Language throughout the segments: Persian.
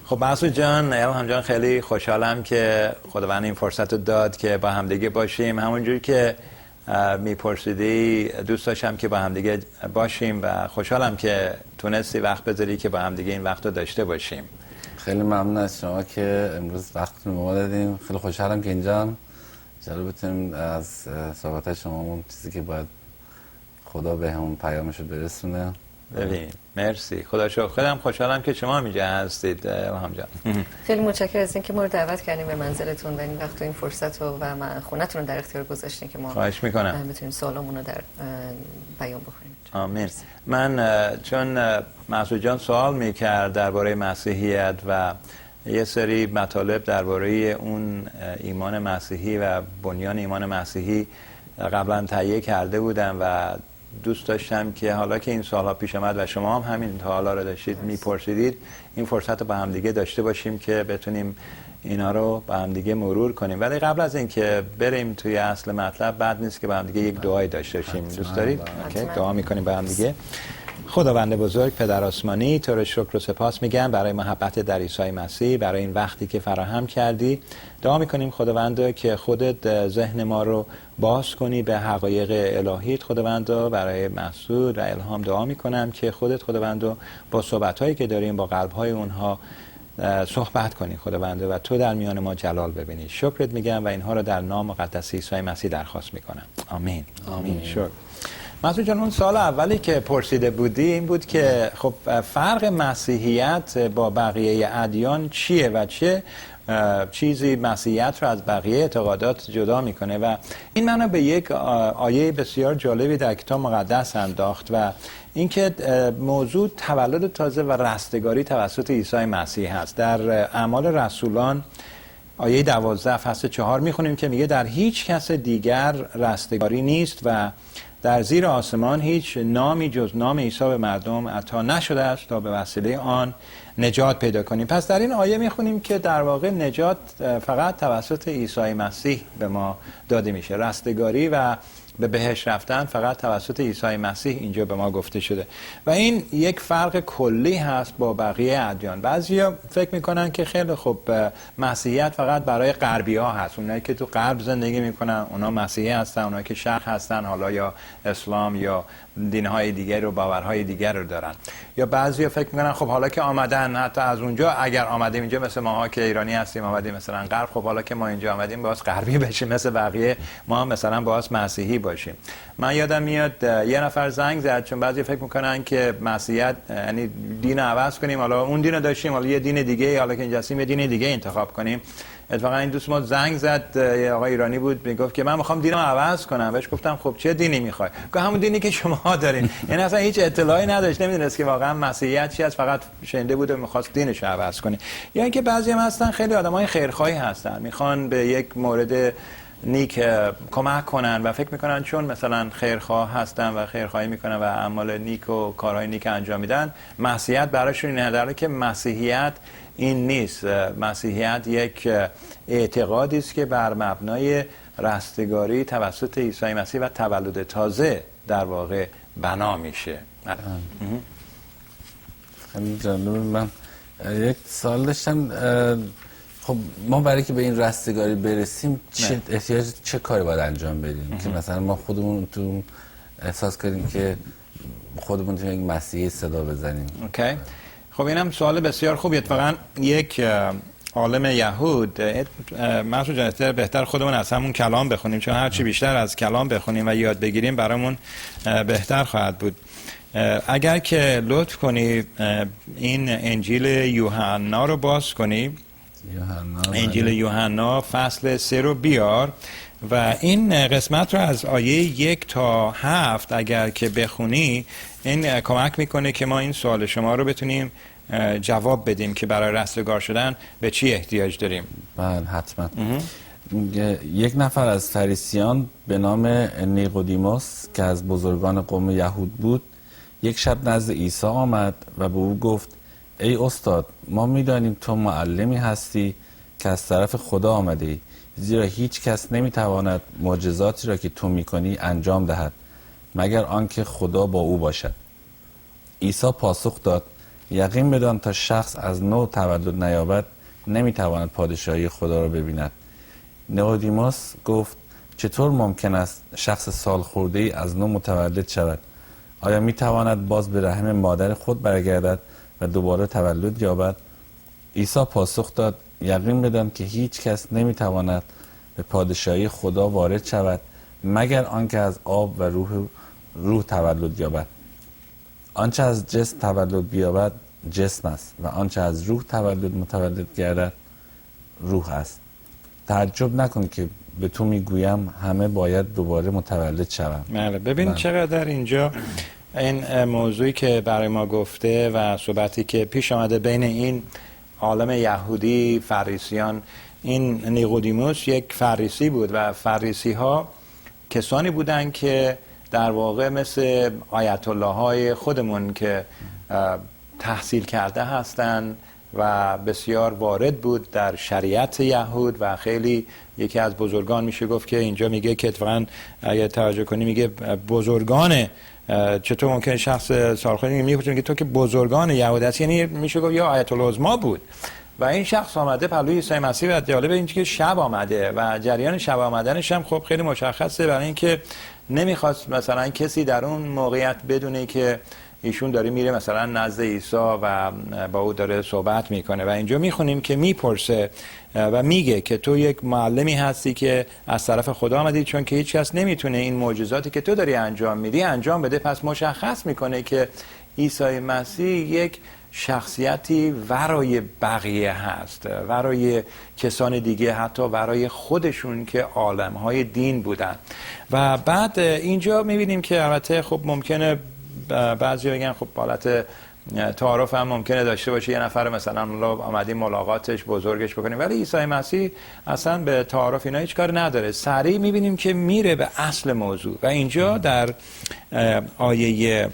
خب مسعود جان، الهام جان، خیلی خوشحالم که خداوند این فرصت رو داد که با همدیگه باشیم. همونجور که میپرسیدی دوست داشتم که با همدیگه باشیم و خوشحالم که تونستی وقت بذاری که با همدیگه این وقت رو داشته باشیم. خیلی ممنون از شما که امروز وقتتون رو دادیم. خیلی خوشحالم که اینجا جلو بتونیم از صحبت شما اون چیزی که باید خدا به همون پیامش رو برسونه. ببین مرسی، خدا شکر. خودم خوشحالم که شما اینجا هستید الهام جان. خیلی متشکرم از اینکه ما رو دعوت کردیم به منزلتون و این وقت و این فرصت رو و خونتون رو در اختیار گذاشتین که ما خواهش میکنم بتونیم سوالمون رو در بیان بکنیم. آمین. من چون مسعود جان سوال میکرد درباره مسیحیت و یه سری مطالب درباره اون ایمان مسیحی و بنیان ایمان مسیحی قبلا تهیه کرده بودم و دوست داشتم که حالا که این سوالها پیش آمد و شما هم همین سوالا رو داشتید میپرسیدید، این فرصت رو با هم دیگه داشته باشیم که بتونیم اینا رو با هم دیگه مرور کنیم. ولی قبل از اینکه بریم توی اصل مطلب، بد نیست که با هم دیگه یک دعای داشته باشیم. دوست دارید؟ اوکی، دعا میکنیم با هم دیگه. خداوند بزرگ، پدر آسمانی، تو رو شکر و سپاس میگم برای محبت در عیسی مسیح، برای این وقتی که فراهم کردی. دعا میکنیم خداوند که خودت ذهن ما رو باز کنی به حقایق الهیت. خداوند برای مسعود و الهام دعا میکنم که خودت خداوند با صحبت‌هایی که داریم با قلب‌های اونها صحبت کنی خداوند و تو در میان ما جلال ببینی. شکرت میگم و اینها رو در نام مقدس عیسی مسیح درخواست میکنم. آمین. آمین. شکر. مسعود جان، اون سال اولی که پرسیده بودی این بود که خب فرق مسیحیت با بقیه ادیان چیه و چه چیزی مسیحیت رو از بقیه اعتقادات جدا میکنه و این منو به یک آیه بسیار جالبی در کتاب مقدس انداخت و اینکه موضوع تولد تازه و رستگاری توسط عیسی مسیح هست. در اعمال رسولان آیه 12 فصل 4 میخونیم که میگه در هیچ کس دیگر رستگاری نیست و در زیر آسمان هیچ نامی جز نام عیسی به مردم عطا نشده است تا به وسیله آن نجات پیدا کنیم. پس در این آیه میخونیم که در واقع نجات فقط توسط عیسی مسیح به ما داده میشه. رستگاری و به بهشت رفتن فقط توسط عیسی مسیح اینجا به ما گفته شده و این یک فرق کلی هست با بقیه ادیان. بعضیا فکر میکنن که خیلی خوب مسیحیت فقط برای غربی ها هست، اونایی که تو غرب زندگی میکنن اونا مسیحی هستن، اونایی که شرق هستن حالا یا اسلام یا دینهای دیگر و باورهای دیگر رو دارن. یا بعضیا فکر میکنن خب حالا که آمدن حتی از اونجا اگر آمدیم اینجا مثل ماها که ایرانی هستیم آمدیم مثلا غرب، خب حالا که ما اینجا آمدیم باز غربی بشیم مثل بقیه، ما مثلا باز مسیحی باشیم. من یادم میاد یه نفر زنگ زد چون بعضی فکر میکنن که مسیحیت یعنی دین عوض کنیم، حالا اون دین رو داشتیم حالا یه دین دیگه، حالا که اینجا هستیم یه دین دیگه انتخاب کنیم. اتفاقا این دوست ما زنگ زد، یه آقای ایرانی بود، میگفت که من میخوام دینم عوض کنم. بهش گفتم خب چه دینی میخوای؟ گفت همون دینی که شما دارین. یعنی اصلا هیچ اطلاعی نداشت، نمیدونست که واقعا مسیحیت چی است، فقط شنیده بود و میخواست دینش رو عوض کنه. یا اینکه بعضی هم هستن خیلی آدمای خیرخواهی هستن، میخوان به یک مورد نیک کمک کنن و فکر میکنن چون مثلا خیرخواه هستن و خیرخواهی میکنن و اعمال نیک و کارهای نیک انجام میدن، مسیحیت براشون اینه. در حالی که مسیحیت این نیست. مسیحیت یک اعتقادی است که بر مبنای رستگاری توسط عیسی مسیح و تولد تازه در واقع بنا میشه. خیلی جالب. من یک سوال داشتم. خب ما برای که به این رستگاری برسیم چه کاری باید انجام بدیم که مثلا ما خودمون تو احساس کنیم که خودمون تو یک مسیحی صدا بزنیم؟ اوکی. خب اینم سوال بسیار خوبی. اتفاقا یک عالم یهود، مسعود جان بهتر خودمون از همون کلام بخونیم چون هرچی بیشتر از کلام بخونیم و یاد بگیریم برامون بهتر خواهد بود. اگر که لطف کنی این انجیل یوحنا رو باز کنی، انجیل یوحنا فصل 3 رو بیار و این قسمت رو از آیه 1 تا 7 اگر که بخونی این کمک میکنه که ما این سوال شما رو بتونیم جواب بدیم که برای رستگار شدن به چی احتیاج داریم. بله حتما. یک نفر از فریسیان به نام نیقودیموس که از بزرگان قوم یهود بود یک شب نزد عیسی آمد و به او گفت ای استاد، ما میدانیم تو معلمی هستی که از طرف خدا آمده ای، زیرا هیچ کس نمیتواند معجزاتی را که تو میکنی انجام دهد مگر آنکه خدا با او باشد. عیسی پاسخ داد یقین بدان تا شخص از نو تولد نیابد نمیتواند پادشاهی خدا را ببیند. نیقودیموس گفت چطور ممکن است شخص سال خورده ای از نو متولد شود؟ آیا میتواند باز به رحم مادر خود برگردد و دوباره تولد یابد؟ عیسی پاسخ داد یقین بدان که هیچ کس نمیتواند به پادشاهی خدا وارد شود مگر آنکه از آب و روح تولد یابد. آنچه از جسم تولد بیابد جسم است و آنچه از روح متولد گردد روح است. تعجب نکن که به تو میگویم همه باید دوباره متولد شوند. بله، ببین چقدر اینجا این موضوعی که برای ما گفته و صحبتی که پیش آمده بین این عالم یهودی فریسیان. این نیقودیموس یک فریسی بود و فریسی ها کسانی بودن که در واقع مثل آیت الله های خودمون که تحصیل کرده هستند و بسیار وارد بود در شریعت یهود و خیلی یکی از بزرگان میشه گفت که اینجا میگه که اتفاقا اگه توجه کنی میگه بزرگان چطور ممکن شخص سالخورده میگه که تو که بزرگان یهود هست، یعنی میشه گفت یا آیت العظما بود و این شخص آمده پلوی عیسی مسیح و جالب اینه که شب آمده و جریان شب آمدنش هم خب خیلی مشخصه برای اینکه نمیخواست مثلا کسی در اون موقعیت بدونه که ایشون داره میره مثلا نزد عیسی و با او داره صحبت میکنه و اینجا میخونیم که میپرسه و میگه که تو یک معلمی هستی که از طرف خدا آمدی چون که هیچ کس نمیتونه این معجزاتی که تو داری انجام میدی انجام بده. پس مشخص میکنه که عیسی مسیح یک شخصیتی ورای بقیه هست، ورای کسان دیگه، حتی ورای خودشون که عالمهای دین بودن. و بعد اینجا میبینیم که البته خب ممکنه بعضی بگن خب حالت تعارف هم ممکنه داشته باشه، یه نفر مثلا آمدیم ملاقاتش بزرگش بکنیم، ولی عیسی مسیح اصلا به تعارف اینا هیچ کار نداره. سریع میبینیم که میره به اصل موضوع و اینجا در آیه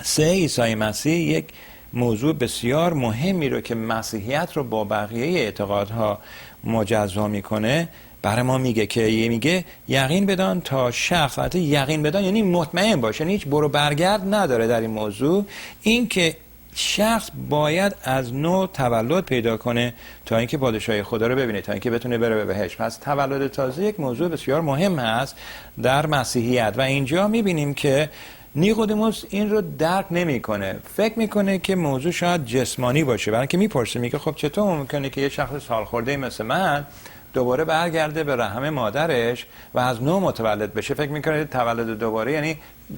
3 عیسی مسیح یک موضوع بسیار مهمی رو که مسیحیت رو با بقیه اعتقادها مجزا میکنه برای ما میگه که میگه یقین بدان تا شخص، البته یقین بدان یعنی مطمئن باشه، یعنی هیچ برو برگرد نداره در این موضوع، این که شخص باید از نو تولد پیدا کنه تا اینکه پادشاهی خدا رو ببینه، تا اینکه بتونه بره به بهشت. پس تولد تازه یک موضوع بسیار مهم هست در مسیحیت و اینجا میبینیم که نیقودیموس این رو درک نمیکنه، فکر میکنه که موضوع شاید جسمانی باشه، برای اینکه میپرسه میگه خب چطور ممکنه که یه شخص سالخورده مثل من دوباره برگرده به رحم مادرش و از نو متولد بشه؟ فکر میکنه تولد دوباره یعنی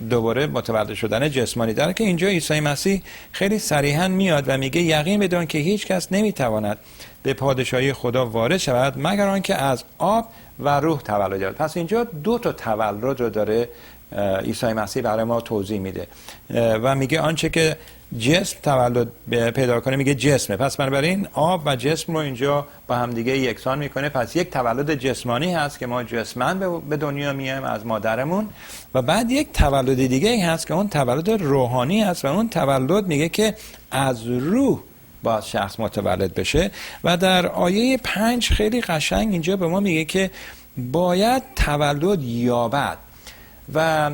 دوباره متولد شدن جسمانی. در که اینجا عیسی مسیح خیلی صریحا میاد و میگه یقین بدان که هیچ کس نمیتواند به پادشاهی خدا وارد شود مگر آنکه از آب و روح تولد یابد. پس اینجا دو تا تولد رو داره عیسی مسیح برای ما توضیح میده و میگه آنچه که جسم تولد پیدا کنه میگه جسمه، پس بنابراین آب و جسم رو اینجا با هم دیگه یکسان میکنه. پس یک تولد جسمانی هست که ما جسمن به دنیا میایم از مادرمون و بعد یک تولد دیگه هست که اون تولد روحانی هست و اون تولد میگه که از روح باز شخص متولد بشه. و در آیه 5 خیلی قشنگ اینجا به ما میگه که باید تولد یابد و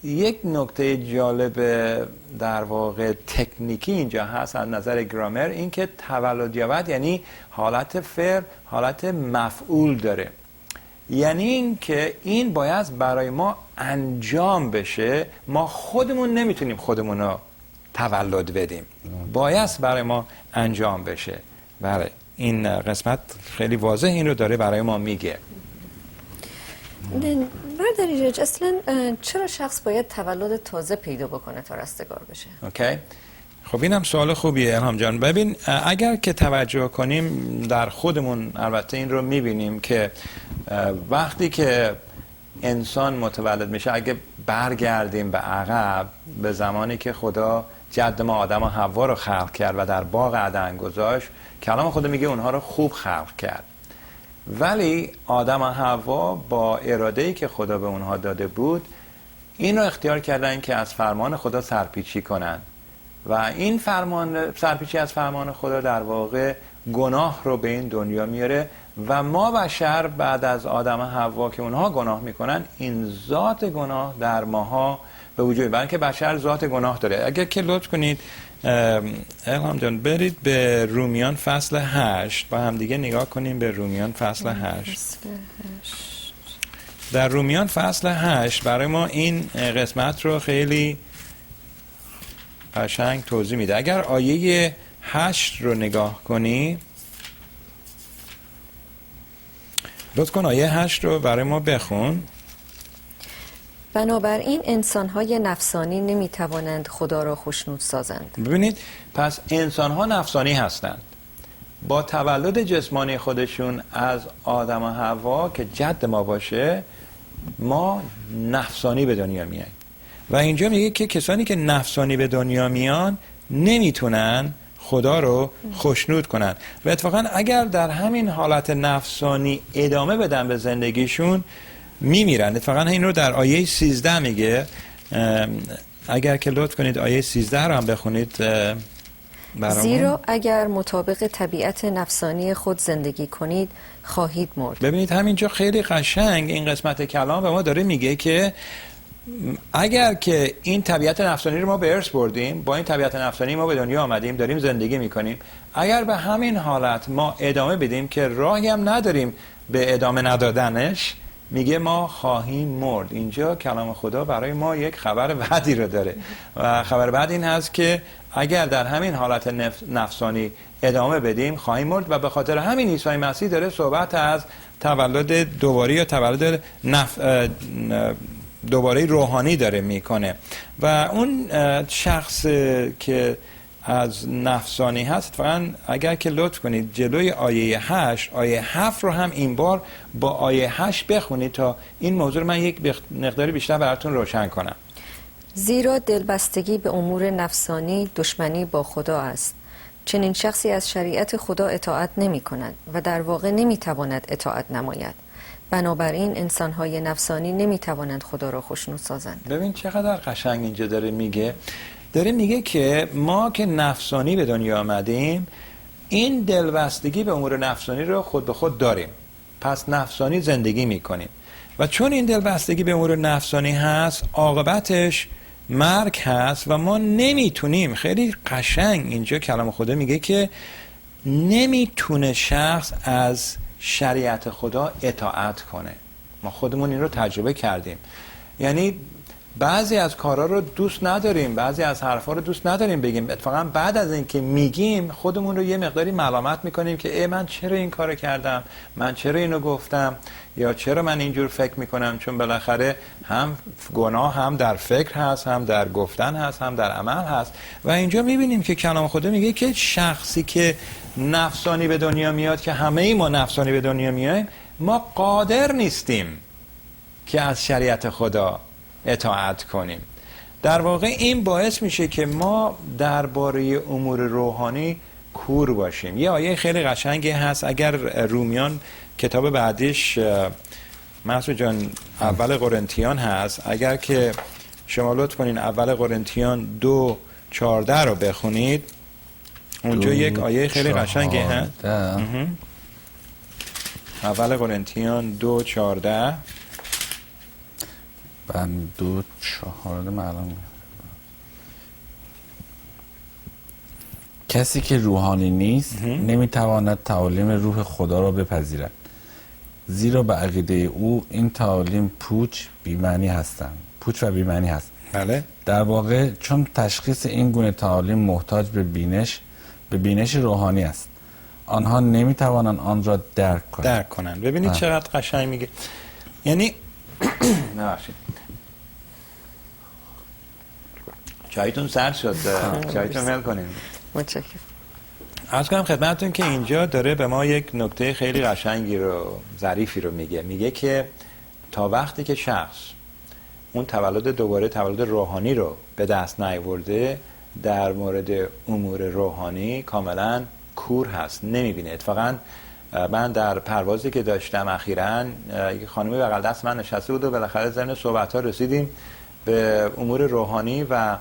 یک نکته جالب در واقع تکنیکی اینجا هست از نظر گرامر، این که تولد یابد یعنی حالت فعل، حالت مفعول داره، یعنی این که این باید برای ما انجام بشه، ما خودمون نمیتونیم خودمون رو تولد بدیم، باید برای ما انجام بشه. بله این قسمت خیلی واضح این رو داره برای ما میگه. برداری جاج اصلا چرا شخص باید تولد تازه پیدا بکنه تا رستگار بشه؟ اوکی. خب اینم سوال خوبیه الهام جان. ببین اگر که توجه کنیم در خودمون البته این رو میبینیم که وقتی که انسان متولد میشه، اگه برگردیم به عقب به زمانی که خدا جد ما آدم و حوا رو خلق کرد و در باغ عدن گذاشت، کلام خدا میگه اونها رو خوب خلق کرد، ولی آدم و حوا با اراده‌ای که خدا به اونها داده بود این رو اختیار کردن که از فرمان خدا سرپیچی کنن و این سرپیچی از فرمان خدا در واقع گناه رو به این دنیا میاره و ما بشر بعد از آدم و حوا که اونها گناه میکنن این ذات گناه در ماها به وجود میاد، که بشر ذات گناه داره. اگر که لطف کنید الهام جان برید به رومیان فصل 8 با هم دیگه نگاه کنیم به رومیان فصل 8. در رومیان فصل 8 برای ما این قسمت رو خیلی قشنگ توضیح میده. اگر آیه 8 رو نگاه کنی، لطف کن آیه 8 رو برای ما بخون. بنابراین انسان‌های نفسانی نمی‌توانند خدا را خوشنود سازند. ببینید، پس انسان‌ها نفسانی هستند. با تولد جسمانی خودشون از آدم و حوا که جد ما باشه، ما نفسانی به دنیا میاییم. و اینجا میگه که کسانی که نفسانی به دنیا میان نمیتونن خدا رو خوشنود کنن و اتفاقا اگر در همین حالت نفسانی ادامه بدن به زندگیشون میمیرن. اتفاقا این رو در آیه 13 میگه. اگر که لطف کنید آیه 13 رو هم بخونید برامون. زیرا اگر مطابق طبیعت نفسانی خود زندگی کنید خواهید مرد. ببینید همینجا خیلی قشنگ این قسمت کلام به ما داره میگه که اگر که این طبیعت نفسانی رو ما به ارث بردیم، با این طبیعت نفسانی ما به دنیا آمدیم، داریم زندگی میکنیم، اگر به همین حالت ما ادامه بدیم که راهی هم نداریم به ادامه ندادنش، میگه ما خواهیم مرد. اینجا کلام خدا برای ما یک خبر بدی رو داره و خبر بد این هست که اگر در همین حالت نفسانی ادامه بدیم خواهیم مرد و به خاطر همین عیسی مسیح داره صحبت از تولد دوباره یا تولد دوباره روحانی داره میکنه و اون شخص که از نفسانی هست فقط اگر که لطف کنید جلوی آیه 8 آیه 7 رو هم این بار با آیه 8 بخونید تا این موضوع رو من یک مقداری بیشتر براتون روشن کنم. زیرا دلبستگی به امور نفسانی دشمنی با خدا است. چنین شخصی از شریعت خدا اطاعت نمی کند و در واقع نمی تواند اطاعت نماید. بنابراین انسان‌های نفسانی نمی توانند خدا را خوشنود سازند. ببین چقدر قشنگ اینجا داره میگه که ما که نفسانی به دنیا آمدیم این دلبستگی به امور نفسانی رو خود به خود داریم، پس نفسانی زندگی میکنیم و چون این دلبستگی به امور نفسانی هست عاقبتش مرگ هست و ما نمیتونیم. خیلی قشنگ اینجا کلام خدا میگه که نمیتونه شخص از شریعت خدا اطاعت کنه. ما خودمون این رو تجربه کردیم، یعنی بعضی از کارها رو دوست نداریم، بعضی از حرفا رو دوست نداریم بگیم، اتفاقا بعد از اینکه میگیم خودمون رو یه مقداری ملامت میکنیم که من چرا این کارو کردم، من چرا اینو گفتم، یا چرا من اینجور فکر میکنم، چون بالاخره هم گناه هم در فکر هست، هم در گفتن هست، هم در عمل هست. و اینجا میبینیم که کلام خدا میگه که شخصی که نفسانی به دنیا میاد، که همه ما نفسانی به دنیا میایم، ما قادر نیستیم که از شریعت خدا اطاعت کنیم. در واقع این باعث میشه که ما درباره امور روحانی کور باشیم. یه آیه خیلی قشنگی هست، اگر رومیان کتاب بعدیش مسعود جان اول قرنتیان هست، اگر که شما لطف کنین اول قرنتیان 2:14 رو بخونید، اونجا یک آیه خیلی قشنگی هست. اول قرنتیان 2:14 بند 2:14 معلوم. کسی که روحانی نیست نمیتواند تعالیم روح خدا را بپذیرد، زیرا به عقیده او این تعالیم پوچ و بی‌معنی هست. بله. در واقع چون تشخیص این گونه تعالیم محتاج به بینش روحانی است، آنها نمیتوانند آن را درک کنند. ببینید چقدر قشنگ میگه. یعنی نباشید چایتون سرد شد، چایتون میل کنیم. متشکرم. عرض کنم خدمتتون که اینجا داره به ما یک نکته خیلی قشنگی رو، ظریفی رو میگه که تا وقتی که شخص اون تولد روحانی رو به دست نیاورده، در مورد امور روحانی کاملا کور هست، نمیبینه. اتفاقا من در پروازی که داشتم اخیراً یک خانمی بغل دست من نشسته بود و بالاخره ضمن صحبت‌ها رسیدیم به امور روحانی و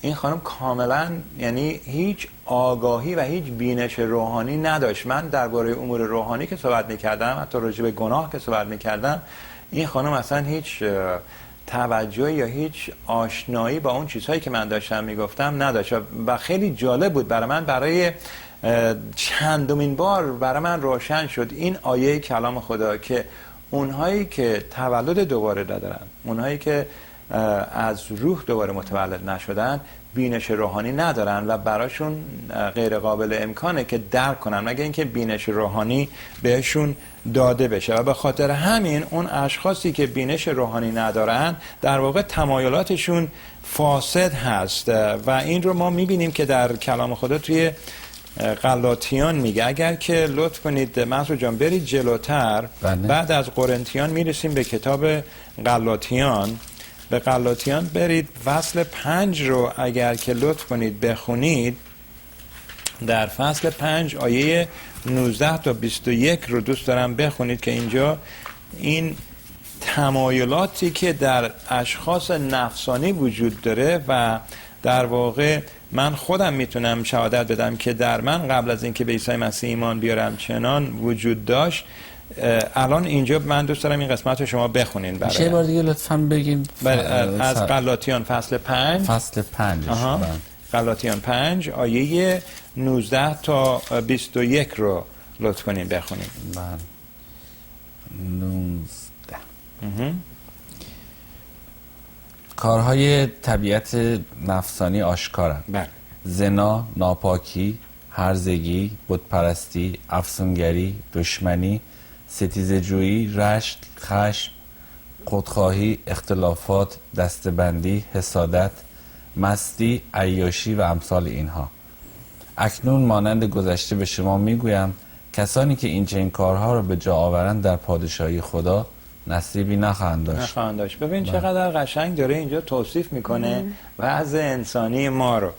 این خانم کاملا یعنی هیچ آگاهی و هیچ بینش روحانی نداشت. من درباره امور روحانی که صحبت می‌کردم، حتی راجع به گناه که صحبت می‌کردم، این خانم اصلا هیچ توجه یا هیچ آشنایی با اون چیزهایی که من داشتم میگفتم نداشت و خیلی جالب بود برای من. برای چندمین بار برای من روشن شد این آیه کلام خدا که اونهایی که تولد دوباره ندارن، اونهایی که از روح دوباره متولد نشدن، بینش روحانی ندارن و براشون غیر قابل امکانه که درک کنن مگه اینکه بینش روحانی بهشون داده بشه. و به خاطر همین اون اشخاصی که بینش روحانی ندارن در واقع تمایلاتشون فاسد هست و این رو ما میبینیم که در کلام خدا توی غلاطیان میگه. اگر که لطف کنید مسعود جان برید جلوتر، بعد از قرنتیان میرسیم به کتاب غلاطیان. به غلاطیان برید، فصل 5 رو اگر که لطف کنید بخونید. در فصل 5 آیه 19 تا 21 رو دوست دارم بخونید که اینجا این تمایلاتی که در اشخاص نفسانی وجود داره و در واقع من خودم میتونم شهادت بدم که در من قبل از اینکه به عیسی مسیح ایمان بیارم چنان وجود داشت. الان اینجا من دوست دارم این قسمت رو شما بخونین برای یه بار دیگه لطفاً بگین. از غلاطیان فصل 5 غلاطیان 5 آیه 19 تا 21 رو لطف کنین بخونین. 19 کارهای طبیعت نفسانی آشکارند. زنا، ناپاکی، هرزگی، بتپرستی، افسونگری، دشمنی، ستیزه‌جویی، رشک، خشم، خودخواهی، اختلافات، دستبندی، حسادت، مستی، عیاشی و امثال اینها. اکنون مانند گذشته به شما میگویم کسانی که این چنین کارها را به جا آورند در پادشاهی خدا نصیبی نخواهند داشت. ببین چقدر قشنگ داره اینجا توصیف میکنه وضع انسانی ما رو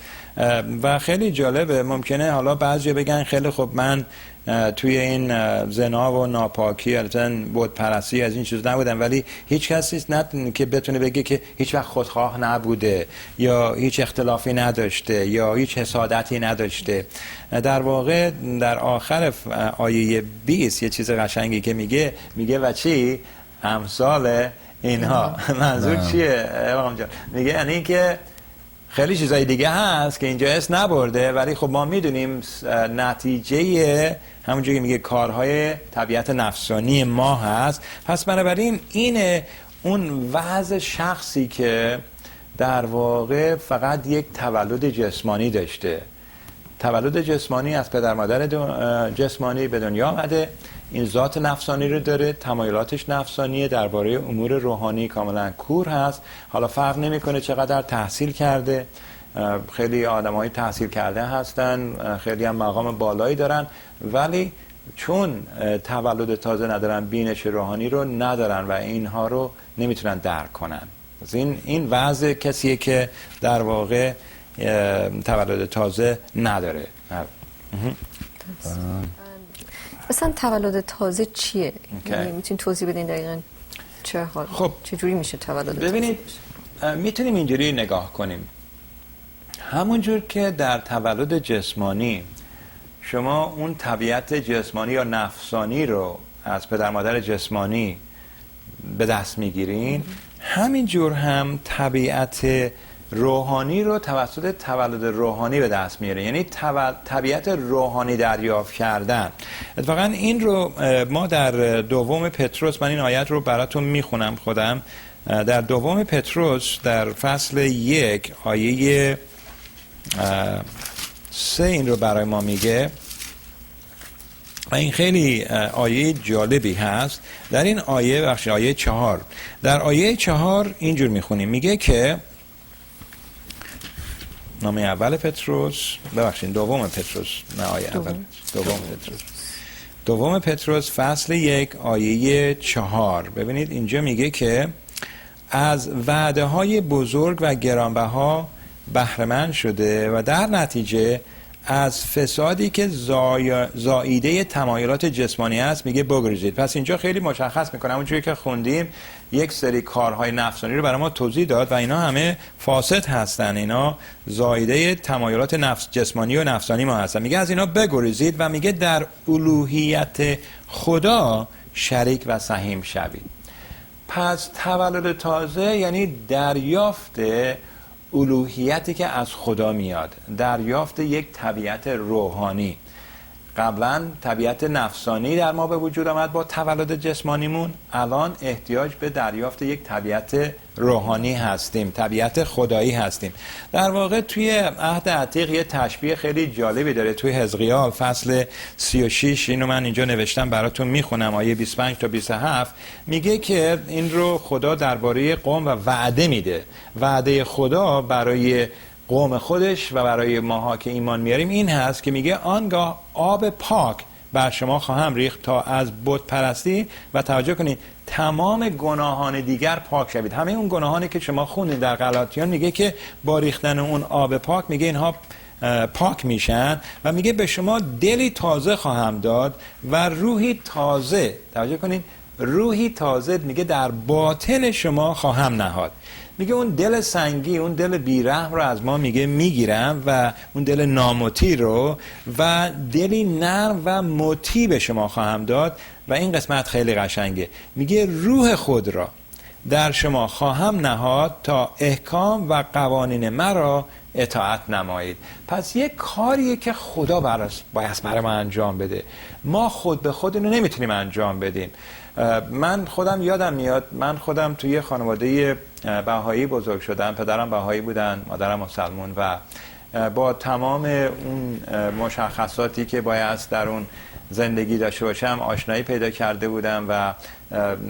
و خیلی جالبه. ممکنه حالا بعضی بگن خیلی خب من توی این زنا و ناپاکی البته بتپرستی از این چیز نبودم، ولی هیچ کسی نه که بتونه بگه که هیچ وقت خودخواه نبوده یا هیچ اختلافی نداشته یا هیچ حسادتی نداشته. در واقع در آخر آیه 20 یه چیز قشنگی که میگه و چی؟ امثال اینها. منظور چیه امام جان؟ میگه یعنی که خیلی چیزای دیگه هست که اینجا اسم نبرده، ولی خب ما میدونیم نتیجه همونجوری که میگه کارهای طبیعت نفسانی ما هست. پس بنابراین این اون وضع شخصی که در واقع فقط یک تولد جسمانی داشته، تولد جسمانی از پدر مادر جسمانی به دنیا آمده، این ذات نفسانی رو داره، تمایلاتش نفسانیه، درباره امور روحانی کاملا کور هست. حالا فرق نمیکنه چقدر تحصیل کرده، خیلی آدمای تحصیل کرده هستن، خیلی هم مقام بالایی دارن، ولی چون تولد تازه ندارن بینش روحانی رو ندارن و اینها رو نمیتونن درک کنن. این وضع کسیه که در واقع تولد تازه نداره. مثلا تولد تازه چیه؟ یعنی میتونید توضیح بدین دقیقاً چه حال؟ خب چجوری میشه تولد تازه؟ ببینید میتونیم اینجوری نگاه کنیم. همونجور که در تولد جسمانی شما اون طبیعت جسمانی یا نفسانی رو از پدر مادر جسمانی به دست میگیرین، همینجور هم طبیعت روحانی رو توسط تولد روحانی به دست میاره، یعنی طبیعت روحانی دریافت کردن. اتفاقا این رو ما در دوم پتروس، من این آیت رو براتون میخونم خودم، در دوم پتروس در فصل 1 آیه 3 این رو برای ما میگه و این خیلی آیه جالبی هست. در این آیه آیه 4، در آیه 4 اینجور میخونیم، میگه که نامه اول پتروس، ببخشید دوم پتروس، نه آیه اول، دوم پتروس فصل 1 آیه 4. ببینید اینجا میگه که از وعده های بزرگ و گرانبها بهره‌مند شده و در نتیجه از فسادی که زائیده تمایلات جسمانی است میگه بگریزید. پس اینجا خیلی مشخص میکنه، همونجوری که خوندیم یک سری کارهای نفسانی رو برای ما توضیح داد و اینا همه فاسد هستن، اینا زائیده تمایلات جسمانی و نفسانی ما هستن. میگه از اینا بگریزید و میگه در الوهیت خدا شریک و سهیم شوید. پس تولد تازه یعنی دریافت الوهیتی که از خدا میاد، دریافت یک طبیعت روحانی. قبلا طبیعت نفسانی در ما به وجود آمد با تولد جسمانیمون، الان احتیاج به دریافت یک طبیعت روحانی هستیم، طبیعت خدایی هستیم. در واقع توی عهد عتیق یه تشبیه خیلی جالبی داره. توی حزقیال فصل 36، اینو من اینجا نوشتم براتون میخونم، آیه 25 تا 27 میگه که این رو خدا درباره قوم و وعده میده. وعده خدا برای قوم خودش و برای ماها که ایمان میاریم این هست که میگه آنگاه آب پاک بر شما خواهم ریخت تا از بت پرستی و توجه کنید تمام گناهان دیگر پاک شوید. همه اون گناهانی که شما خوندید در غلاطیان میگه که با ریختن اون آب پاک میگه اینها پاک میشن و میگه به شما دلی تازه خواهم داد و روحی تازه، توجه کنید، روحی تازه میگه در باطن شما خواهم نهاد. میگه اون دل سنگی، اون دل بیرحم رو از ما میگه میگیرم و اون دل نامطیع رو و دلی نرم و مطیع به شما خواهم داد. و این قسمت خیلی قشنگه، میگه روح خود را در شما خواهم نهاد تا احکام و قوانین مرا اطاعت نمایید. پس یک کاریه که خدا باید برای ما انجام بده. ما خود به خود اینو نمیتونیم انجام بدیم. من خودم یادم میاد، من خودم توی خانواده بهایی بزرگ شدم. پدرم بهایی بودن، مادرم مسلمان و با تمام اون مشخصاتی که باید در اون زندگی داشته باشم آشنایی پیدا کرده بودم و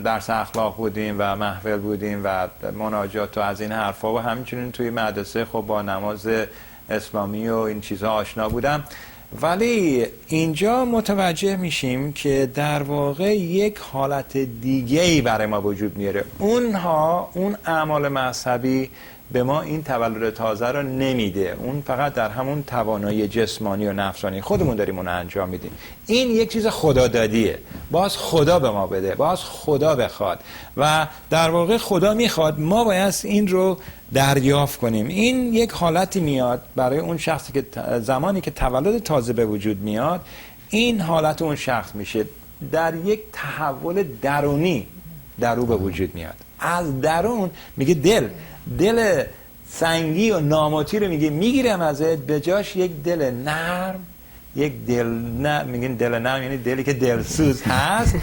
درس اخلاق بودیم و محفل بودیم و مناجات و از این حرفا و همچنین توی مدرسه خب با نماز اسلامی و این چیزها آشنا بودم. ولی اینجا متوجه میشیم که در واقع یک حالت دیگه‌ای برای ما وجود میاره. اون اعمال مذهبی به ما این تولد تازه رو نمیده. اون فقط در همون توانایی جسمانی و نفسانی خودمون داریم اون انجام میدیم. این یک چیز خدادادیه، باز خدا به ما بده، باز خدا بخواد و در واقع خدا میخواد، ما باید این رو دریافت کنیم. این یک حالتی میاد برای اون شخصی که زمانی که تولد تازه به وجود میاد، این حالت اون شخص میشه در یک تحول درونی در او به وجود میاد. از درون میگه دل سنگی و نامطیع رو میگه میگیرم ازت، به جاش یک دل نرم، میگن دل نرم یعنی دلی که دلسوز هست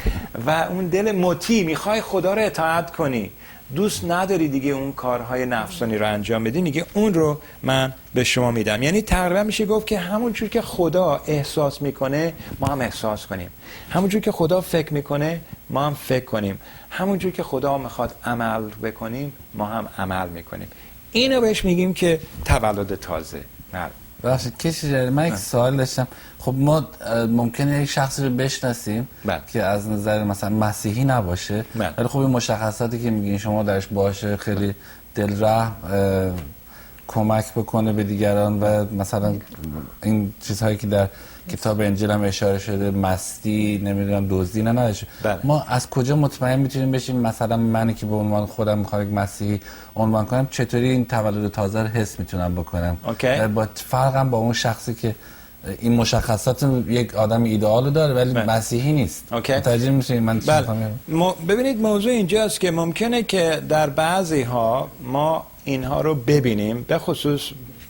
و اون دل مطیع، میخوای خدا رو اطاعت کنی، دوست نداری دیگه اون کارهای نفسانی رو انجام بدی، میگه اون رو من به شما میدم. یعنی تقریبا میشه گفت که همون جور که خدا احساس میکنه ما هم احساس کنیم، همون جور که خدا فکر میکنه ما هم فکر کنیم، همون جور که خدا میخواد عمل بکنیم ما هم عمل میکنیم. اینو بهش میگیم که تولد تازه. ببخشید کشی من یک سوال داشتم. خب ما ممکنه یک شخصی رو بشناسیم که از نظر مثلا مسیحی نباشه، ولی خب این مشخصاتی که میگین شما درش باشه، خیلی دلرحم، کمک بکنه به دیگران و مثلا این چیزهایی که در کتاب انجیل هم اشاره شده، مستی، نمیدونم دزدی نداشته. ما از کجا مطمئن میتونیم بشیم مثلا منی که به عنوان خودم میخوام یک مسیحی عنوان کنم چطوری این تولد تازه رو حس میتونم بکنم؟ با فرقم با اون شخصی که این مشخصات یک آدم ایدئال داره ولی مسیحی نیست. متوجه میشین من چی میخوام؟ ببینید موضوع اینجاست که ممکنه که در بعضی ها ما اینها رو ببینیم، به خصوص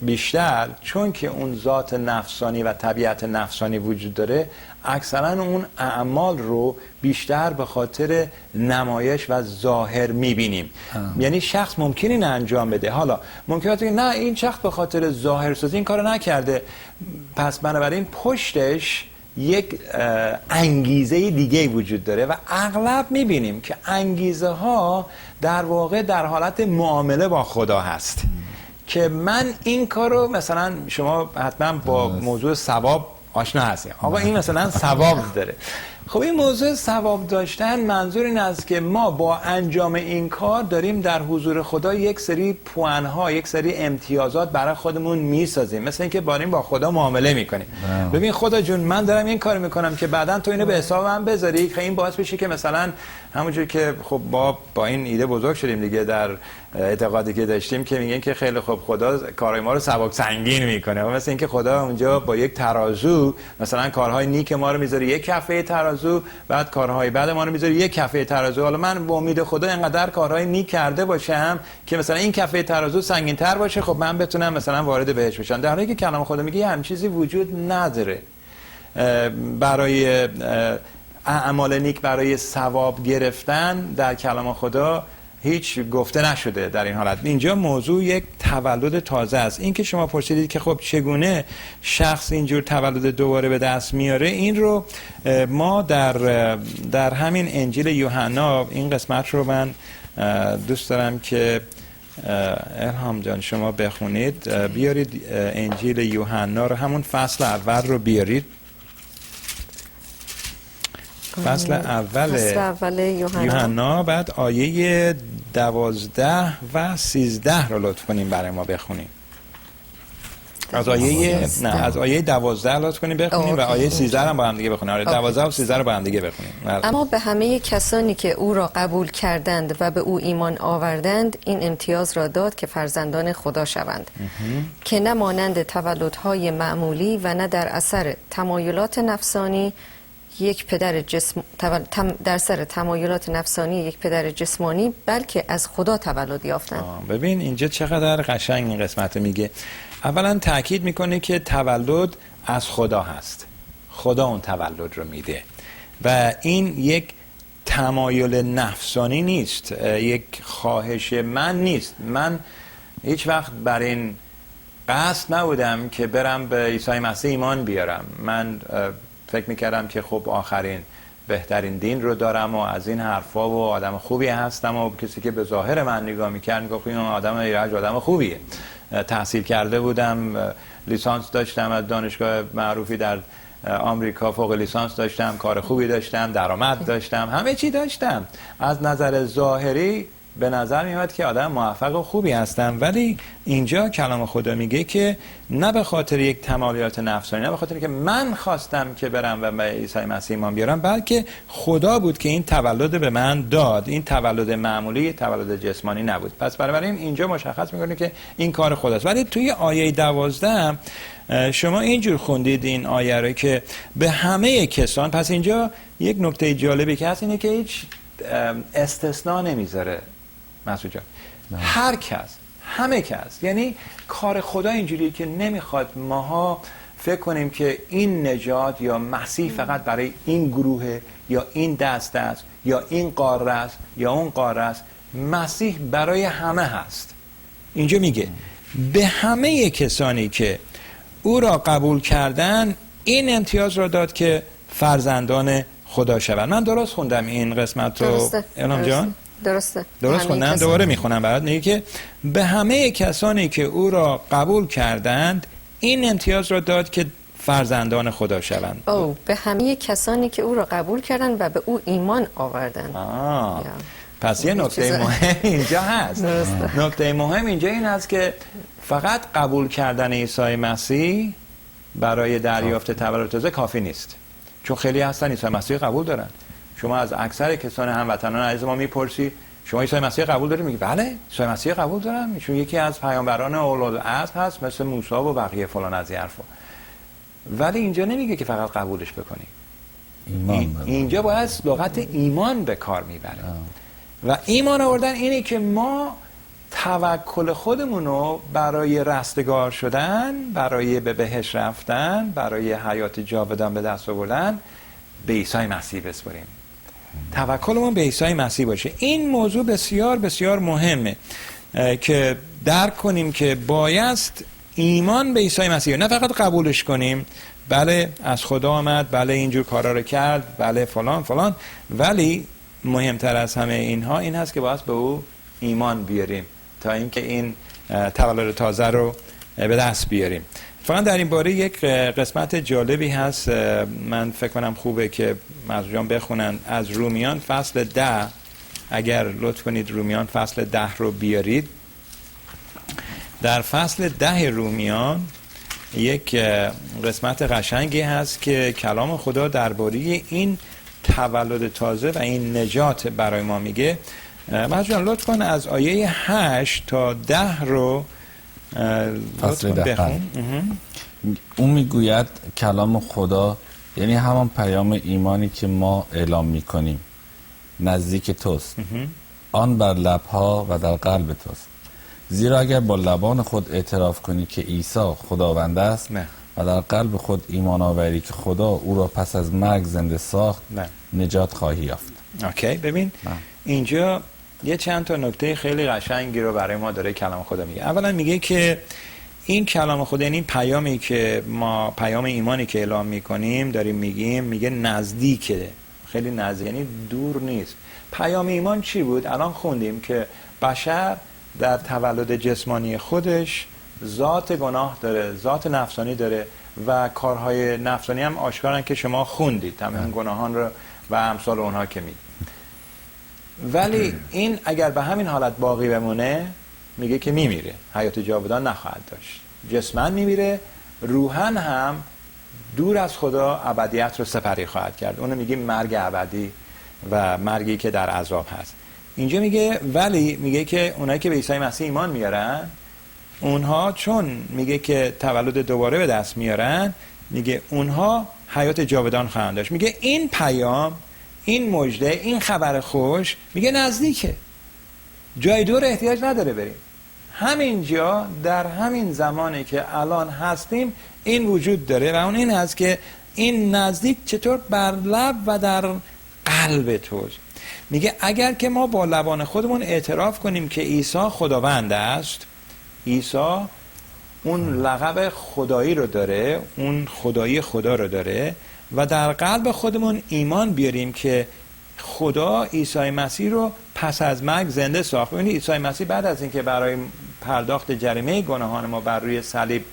بیشتر چون که اون ذات نفسانی و طبیعت نفسانی وجود داره، اکثرا اون اعمال رو بیشتر به خاطر نمایش و ظاهر میبینیم. یعنی شخص ممکنه این انجام بده، حالا ممکنه که نه این شخص به خاطر ظاهر سازی این کارو نکرده، پس بنابراین پشتش یک انگیزه دیگه وجود داره و اغلب میبینیم که انگیزه ها در واقع در حالت معامله با خدا هست که من این کارو، مثلا شما حتما با موضوع ثواب آشنا هستیم، آقا این مثلا ثواب داره. خب این موضوع ثواب داشتن منظور این است که ما با انجام این کار داریم در حضور خدا یک سری پوانها، یک سری امتیازات برای خودمون میسازیم، مثل اینکه داریم با خدا معامله میکنیم. ببین خدا جون من دارم این کار میکنم که بعداً تو اینو به حسابم بذاری که این باعث بشه که مثلا همونجور که خب با این ایده بزرگ شدیم دیگه در اعتقادی که داشتیم که میگن که خیلی خب خدا کارهای ما رو سبک سنگین میکنه، مثل اینکه خدا اونجا با یک ترازو مثلا کارهای نیک ما رو میذاره یک کفه ترازو ترازو، بعد کارهای بعد ما رو میذاری یک کفه ترازو. حالا من به امید خدا اینقدر کارهای نیک کرده باشم که مثلا این کفه ترازو سنگین‌تر باشه، خب من بتونم مثلا وارد بهشت بشم. در حالی که کلام خدا میگه همین چیزی وجود نداره. برای اعمال نیک، برای ثواب گرفتن در کلام خدا هیچ گفته نشده در این حالت. اینجا موضوع یک تولد تازه است. این که شما پرسیدید که خب چگونه شخص اینجور تولد دوباره به دست میاره، این رو ما در همین انجیل یوحنا، این قسمت رو من دوست دارم که الهام جان شما بخونید. بیارید انجیل یوحنا رو، همون فصل اول رو بیارید. فصل اول یوحنا، بعد آیه 12 و 13 رو لطف کنیم برای ما بخونیم. از آیه 12 لطف کنیم بخونیم و آیه 13 هم با هم دیگه بخونیم. 12 و 13 رو با هم دیگه بخونیم. اما به همه کسانی که او را قبول کردند و به او ایمان آوردند این امتیاز را داد که فرزندان خدا شوند، که نه مانند تولدهای معمولی و نه در اثر تمایلات نفسانی یک پدر در سر تمایلات نفسانی یک پدر جسمانی، بلکه از خدا تولد یافتند. ببین اینجا چقدر قشنگ این قسمت میگه. اولا تأکید میکنه که تولد از خدا هست، خدا اون تولد رو میده و این یک تمایل نفسانی نیست، یک خواهش من نیست. من هیچ وقت بر این قصد نبودم که برم به عیسی مسیح ایمان بیارم. من فکر میکردم که خب آخرین بهترین دین رو دارم و از این حرفا و آدم خوبی هستم و کسی که به ظاهر من نگاه میکرد میگفت این آدم ایرج آدم خوبیه. تحصیل کرده بودم، لیسانس داشتم از دانشگاه معروفی در آمریکا، فوق لیسانس داشتم، کار خوبی داشتم، درآمد داشتم، همه چی داشتم. از نظر ظاهری به نظر میاد که آدم موفق و خوبی هستم. ولی اینجا کلام خدا میگه که نه به خاطر یک تمایلات نفسانی، نه به خاطر که من خواستم که برم و به عیسی مسیح ایمان بیارم، بلکه خدا بود که این تولد به من داد. این تولد معمولی، تولد جسمانی نبود. پس بنابراین اینجا مشخص میکنه که این کار خداست. ولی توی آیه 12 شما اینجور خوندید این آیه رو که به همه کسان. پس اینجا یک نکته جالبی که هست اینه که هیچ استثناء نمیذاره مسعود جان. هر کس، همه کس. یعنی کار خدا اینجوریه که نمیخواد ماها فکر کنیم که این نجات یا مسیح فقط برای این گروه یا این دسته است یا این قاره است یا اون قاره است. مسیح برای همه هست. اینجا میگه به همه کسانی که او را قبول کردن این امتیاز را داد که فرزندان خدا شوند. من درست خوندم این قسمت رو الهام جان؟ درست خوندم. دوباره میخونم برات. میگه که به همه کسانی که او را قبول کردند این امتیاز را داد که فرزندان خدا شوند. به همه کسانی که او را قبول کردند و به او ایمان آوردند. پس یه نکته مهم اینجا هست. نکته مهم اینجا این هست که فقط قبول کردن عیسی مسیح برای دریافت تولد تازه کافی نیست. چون خیلی هستن عیسی مسیح قبول دارن. شما از اکثر کسان هموطنان عزیز ما میپرسی شما عیسی مسیح قبول دارید؟ میگی بله عیسی مسیح قبول دارم، چون یکی از پیامبران اولوالعصر هست مثل موسی و بقیه فلان از این حرفا. ولی اینجا نمیگه که فقط قبولش بکنی. اینجا باید لغت ایمان به کار میبره. و ایمان آوردن اینه که ما توکل خودمون رو برای رستگار شدن، برای به بهشت رفتن، برای حیات جاودان به دست آوردن به عیسی مسیح بسپاریم. توکلمون به عیسی مسیح باشه. این موضوع بسیار بسیار مهمه که درک کنیم که بایست ایمان به عیسی مسیح نه فقط قبولش کنیم، بله از خدا آمد، بله اینجور کارا رو کرد، بله فلان فلان، ولی مهمتر از همه اینها این هست که باید به او ایمان بیاریم تا اینکه این تولد تازه رو به دست بیاریم. فقط در این باره یک قسمت جالبی هست، من فکر کنم خوبه که مزجان بخونن از رومیان فصل 10. اگر لطف کنید رومیان فصل 10 رو بیارید. در فصل 10 رومیان یک قسمت قشنگی هست که کلام خدا درباره این تولد تازه و این نجات برای ما میگه. مزجان لطف کن از آیه 8 تا 10 رو فصل 10 اون میگوید کلام خدا یعنی همان پیام ایمانی که ما اعلام میکنیم نزدیک توست، آن بر لبها و در قلب توست. زیرا اگر با لبان خود اعتراف کنی که عیسی خداوند است و در قلب خود ایمان آوری که خدا او را پس از مرگ زنده ساخت، نجات خواهی یافت. اوکی، ببین اینجا یه چند تا نکته خیلی قشنگی رو برای ما داره کلام خدا میگه. اولا میگه که این کلام خدا، یعنی پیامی که ما، پیام ایمانی که اعلام میکنیم داریم میگیم، میگه نزدیکه، خیلی نزدیک، یعنی دور نیست. پیام ایمان چی بود؟ الان خوندیم که بشر در تولد جسمانی خودش ذات گناه داره، ذات نفسانی داره و کارهای نفسانی هم آشکارن که شما خوندید، تمام گناهان رو و امثال اونها که میگید. ولی این اگر به همین حالت باقی بمونه، میگه که میمیره، حیات جاودان نخواهد داشت، جسماً میمیره، روحاً هم دور از خدا ابدیت رو سپری خواهد کرد. اونو میگیم مرگ ابدی و مرگی که در عذاب هست. اینجا میگه ولی میگه که اونایی که به عیسی مسیح ایمان میارن، اونها چون میگه که تولد دوباره به دست میارن، میگه اونها حیات جاودان خواهند داشت. میگه این پیام، این مژده، این خبر خوش میگه نزدیکه، جای دور احتیاج نداره بریم. همینجا در همین زمانی که الان هستیم این وجود داره و اون این هست که این نزدیک چطور بر لب و در قلب توست. میگه اگر که ما با لبان خودمون اعتراف کنیم که عیسی خداوند است، عیسی اون لقب خدایی رو داره، اون خدایی خدا رو داره، و در قلب خودمون ایمان بیاریم که خدا عیسی مسیح رو پس از مرگ زنده ساخت. یعنی عیسی مسیح بعد از اینکه برای پرداخت جریمه گناهان ما بر روی صلیب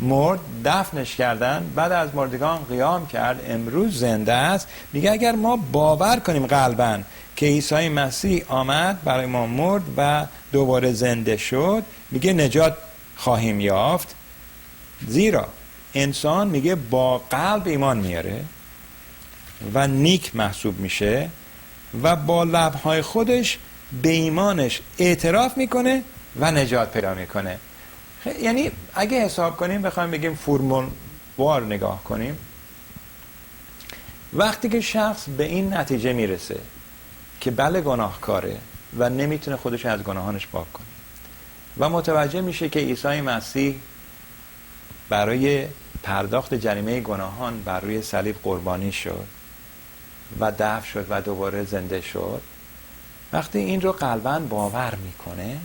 مرد، دفنش کردن، بعد از مردگان قیام کرد، امروز زنده است. میگه اگر ما باور کنیم قلباً که عیسی مسیح آمد، برای ما مرد و دوباره زنده شد، میگه نجات خواهیم یافت. زیرا انسان میگه با قلب ایمان میاره و نیک محسوب میشه و با لبهای خودش به ایمانش اعتراف میکنه و نجات پیدا میکنه. یعنی اگه حساب کنیم، بخوایم بگیم فرمول وار نگاه کنیم، وقتی که شخص به این نتیجه میرسه که بله گناهکاره و نمیتونه خودش از گناهانش پاک کنه و متوجه میشه که عیسی مسیح برای پرداخت جریمه گناهان بر روی صلیب قربانی شد و دفن شد و دوباره زنده شد، وقتی این رو قلباً باور میکنه،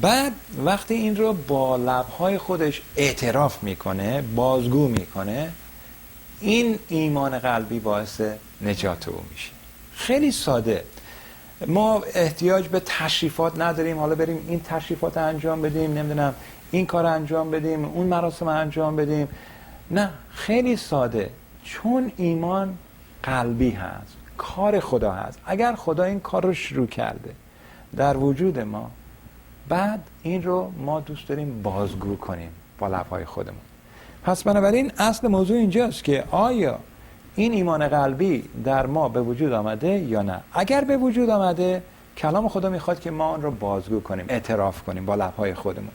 بعد وقتی این رو با لبهای خودش اعتراف میکنه، بازگو میکنه، این ایمان قلبی باعث نجات او میشه. خیلی ساده، ما احتیاج به تشریفات نداریم، حالا بریم این تشریفات انجام بدیم، نمیدونم این کار انجام بدیم، اون مراسم انجام بدیم. نه، خیلی ساده، چون ایمان قلبی هست، کار خدا هست. اگر خدا این کار رو شروع کرده در وجود ما، بعد این رو ما دوست داریم بازگو کنیم با لبهای خودمون. پس بنابراین اصل موضوع اینجاست که آیا این ایمان قلبی در ما به وجود آمده یا نه. اگر به وجود آمده، کلام خدا میخواد که ما آن رو بازگو کنیم، اعتراف کنیم با لبهای خودمون.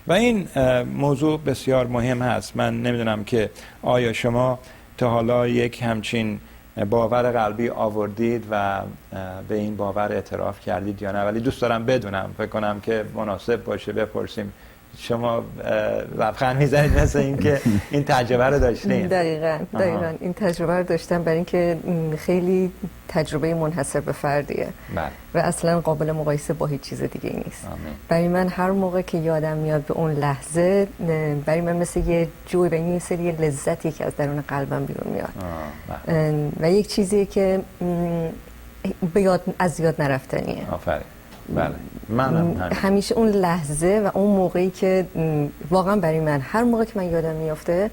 و این موضوع بسیار مهم هست. من نمیدونم که آیا شما تا حالا یک همچین باور قلبی آوردید و به این باور اعتراف کردید یا نه، ولی دوست دارم بدونم، فکر کنم که مناسب باشه بپرسیم. شما لبخند میزنید مثل این که این تجربه رو داشتین. دقیقاً این تجربه رو داشتم، برای اینکه خیلی تجربه منحصر به فردیه و اصلا قابل مقایسه با هیچ چیز دیگه نیست. برای من هر موقع که یادم میاد به اون لحظه، برای من مثل یه جوی و یه سری لذتی که از درون قلبم بیرون میاد و یک چیزی که از یاد نرفتنیه. آفرین. بله، من همیشه اون لحظه و اون موقعی که واقعا برای من هر موقع که من یادم میافته،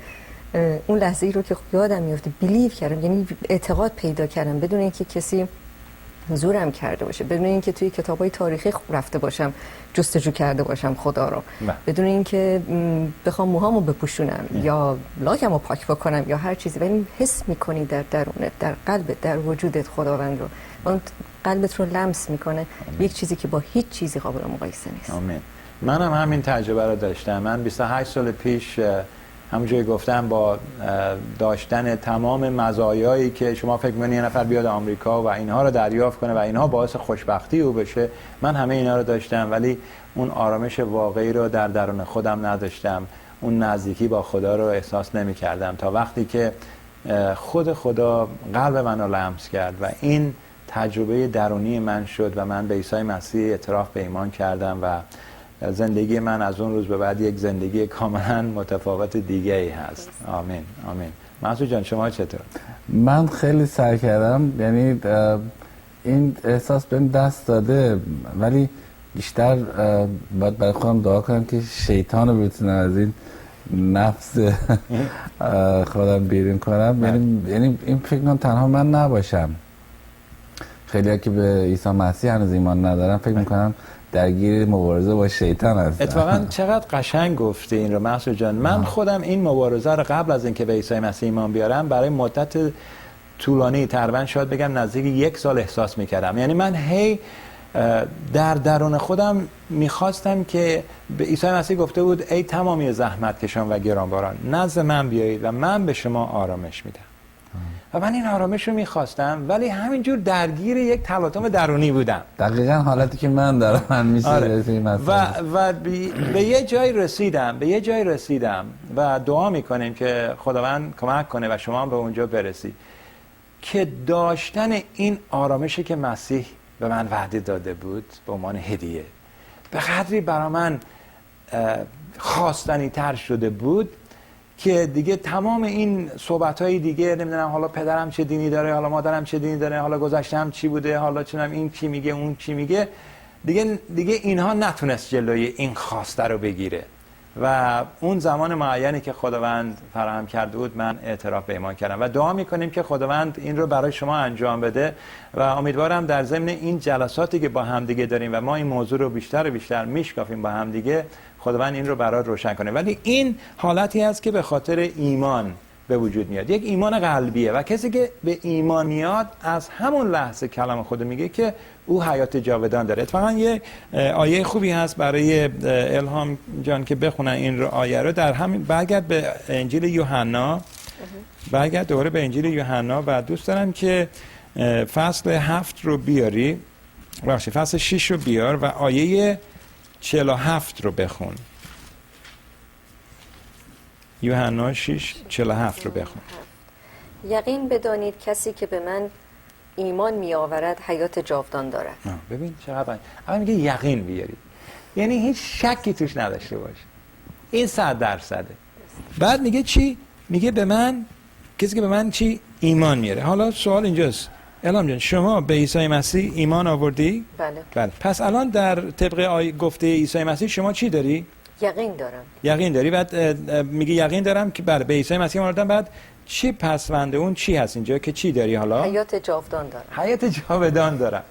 اون لحظه ای رو که یادم میافته بیلیو کردم، یعنی اعتقاد پیدا کردم بدون اینکه کسی زورم کرده باشه، بدون اینکه توی کتابای تاریخی رفته باشم جستجو کرده باشم خدا رو، بدون اینکه بخوام موهامو بپوشونم یا لاکمو پاک بکنم یا هر چیزی، ولی حس میکنی در درونت، در قلبت، در وجودت خداوند رو، اون قلبت رو لمس میکنه. یک چیزی که با هیچ چیزی قابل مقایسه نیست. آمین. منم همین تجربه رو داشتم. من 28 سال پیش همونجوری گفتم با داشتن تمام مزایایی که شما فکر می‌کنید یه نفر بیاد آمریکا و اینها رو دریافت کنه و اینها باعث خوشبختی او بشه، من همه اینا رو داشتم ولی اون آرامش واقعی رو در درون خودم نداشتم، اون نزدیکی با خدا رو احساس نمی‌کردم تا وقتی که خود خدا قلب من رو لمس کرد و این تجربه درونی من شد و من به عیسی مسیح اعتراف به ایمان کردم و زندگی من از اون روز به بعد یک زندگی کاملا متفاوت دیگه ای هست. آمین آمین. مسعود جان شما چطور؟ من خیلی سعی کردم، یعنی این احساس بهم دست داده، ولی بیشتر باید برای خودم دعا کنم که شیطان رو بتونم از این نفس خودم بیرون کنم. یعنی این فکر کنم تنها من نباشم. خیلی که به عیسی مسیح هنوز ایمان ندارم فکر میکنم درگیر مبارزه با شیطان هستم. اتفاقا چقدر قشنگ گفتی این رو مسعود جان. من خودم این مبارزه رو قبل از اینکه به عیسی مسیح ایمان بیارم برای مدت طولانی، تقریبا شاید بگم نزدیک 1 سال احساس میکردم. یعنی من هی در درون خودم میخواستم که به عیسی مسیح گفته بود ای تمامی زحمت کشان و گرانباران نزد من بیایید و من به شما آرامش میدم. و من این آرامش رو میخواستم ولی همینجور درگیر یک تلاطم درونی بودم. دقیقا حالتی که من دارم من میشه. و به یه جای رسیدم و دعا میکنیم که خداوند کمک کنه و شما به اونجا برسی که داشتن این آرامشی که مسیح به من وعده داده بود به عنوان هدیه به قدری برای من خواستنی تر شده بود که دیگه تمام این صحبت‌های دیگه، نمیدونم حالا پدرم چه دینی داره، حالا مادرم چه دینی داره، حالا گذشته‌ام چی بوده، حالا چنم این چی میگه اون چی میگه، دیگه اینها نتونست جلوی این خواسته رو بگیره. و اون زمان معینی که خداوند فراهم کرده بود من اعتراف به ایمان کردم و دعا میکنیم که خداوند این رو برای شما انجام بده و امیدوارم در ضمن این جلساتی که با همدیگه داریم و ما این موضوع رو بیشتر و بیشتر میشکافیم با همدیگه، خداوند این رو برات روشن کنه. ولی این حالتی هست که به خاطر ایمان به وجود میاد، یک ایمان قلبیه و کسی که به ایمان میاد از همون لحظه کلام خدا میگه که او حیات جاودان داره. اتفاقا یه آیه خوبی هست برای الهام جان که بخونن این آیه رو. در همین برگرد به انجیل یوحنا، برگرد دوباره به انجیل یوحنا و دوست دارم که فصل 7 رو بیاری، فصل 6 رو بیار و آیه 47 رو بخون. یوحنا 6:47 رو بخون. یقین بدانید کسی که به من ایمان می آورد حیات جاودان دارد. ببین چقدر اول میگه یقین بیارید، یعنی هیچ شکی توش نداشته باشه، این 100%. بعد میگه چی؟ میگه به من کسی که به من چی؟ ایمان میاره. حالا سوال اینجاست الهام جان، شما به عیسی مسیح ایمان آوردی؟ بله. پس الان در طبق گفته عیسی مسیح شما چی داری؟ یقین دارم. یقین داری؟ بعد میگه یقین دارم که بله به عیسی مسیح آوردم. بعد چی پسونده اون چی هست اینجا که چی داری حالا؟ حیات جاودان دارم. حیات جاودان دارم.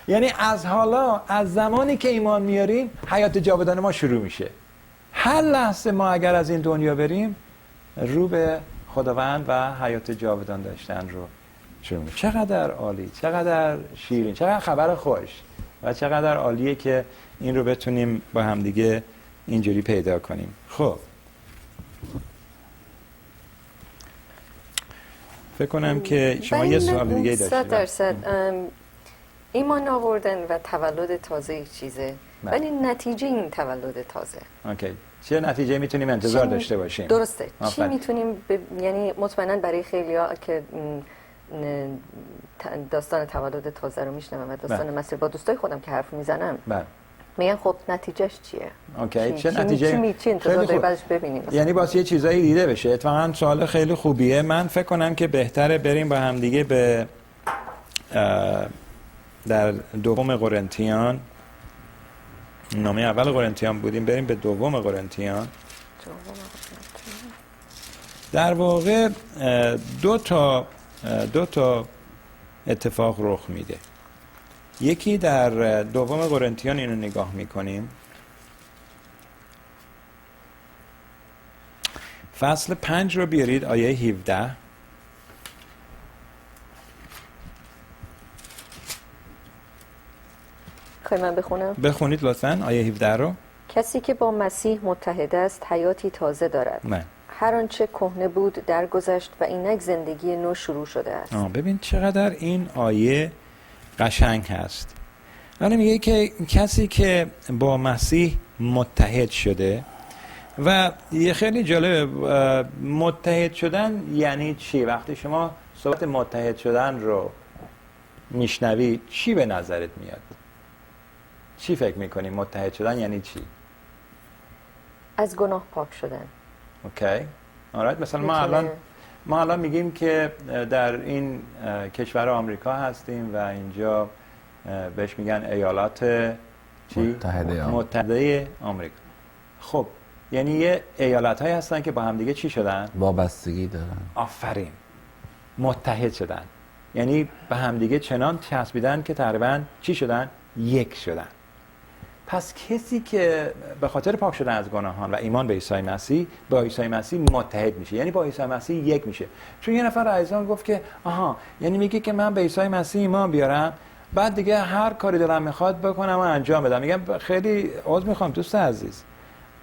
یعنی از حالا، از زمانی که ایمان میاریم حیات جاودان ما شروع میشه. هر لحظه ما اگر از این دنیا بریم رو به خداوند و حیات جاودان داشتن رو شروع میشه. چقدر عالی، چقدر شیرین، چقدر خبر خوش و چقدر عالیه که این رو بتونیم با همدیگه اینجوری پیدا کنیم. خب فکر کنم که شما یه سوال دیگه داشتید. 100% ایمان آوردن و تولد تازه یک چیزه، ولی نتیجه این تولد تازه اوکی. چه نتیجه میتونیم انتظار داشته باشیم؟ درسته. چی میتونیم یعنی مطمئنا برای خیلیا که داستان تولد تازه رو میشنوم و داستان مسیح با دوستای خودم که حرف میزنم میگن خب نتیجهش چیه؟ اوکی. چه نتیجه؟ چی انتظار داری بعدش ببینیم؟ یعنی واسه یه چیزایی دیده بشه. اتفاقا سوال خیلی خوبیه. من فکر کنم که بهتره بریم با هم دیگه به در دوم قرنتیان، نامه اول قرنتیان بودیم، بریم به دوم قرنتیان. در واقع دو تا اتفاق رخ میده. یکی در دوم قرنتیان اینو نگاه میکنیم، فصل 5 رو بیارید، آیه 17. خواهی من بخونم؟ بخونید لطفاً آیه 17 رو. کسی که با مسیح متحد است حیاتی تازه دارد. هر آنچه کهنه بود درگذشت و اینک زندگی نو شروع شده است. ببین چقدر این آیه قشنگ هست. یعنی میگه که کسی که با مسیح متحد شده و یه خیلی جالب متحد شدن یعنی چی؟ وقتی شما صحبت متحد شدن رو میشنوی چی به نظرت میاد؟ چی فکر میکنی متحد شدن یعنی چی؟ از گناه پاک شدن. اوکی. آرایت. مثلا ما الان میگیم که در این کشور آمریکا هستیم و اینجا بهش میگن ایالات چی؟ متحده آمریکا. خب یعنی یه ایالت هایی هستن که با هم دیگه چی شدن؟ وابستگی دارن. آفرین. متحد شدن. یعنی به هم دیگه چنان چسبیدن که تقریبا چی شدن؟ یک شدن. پس کسی که به خاطر پاک شدن از گناهان و ایمان به عیسی مسیح با عیسی مسیح متحد میشه، یعنی با عیسی مسیح یک میشه. چون یه نفر عزیزان گفت که یعنی میگه که من به عیسی مسیح ایمان بیارم بعد دیگه هر کاری دلم میخواد بکنم و انجام بدم. میگم خیلی عذر میخوام دوست عزیز،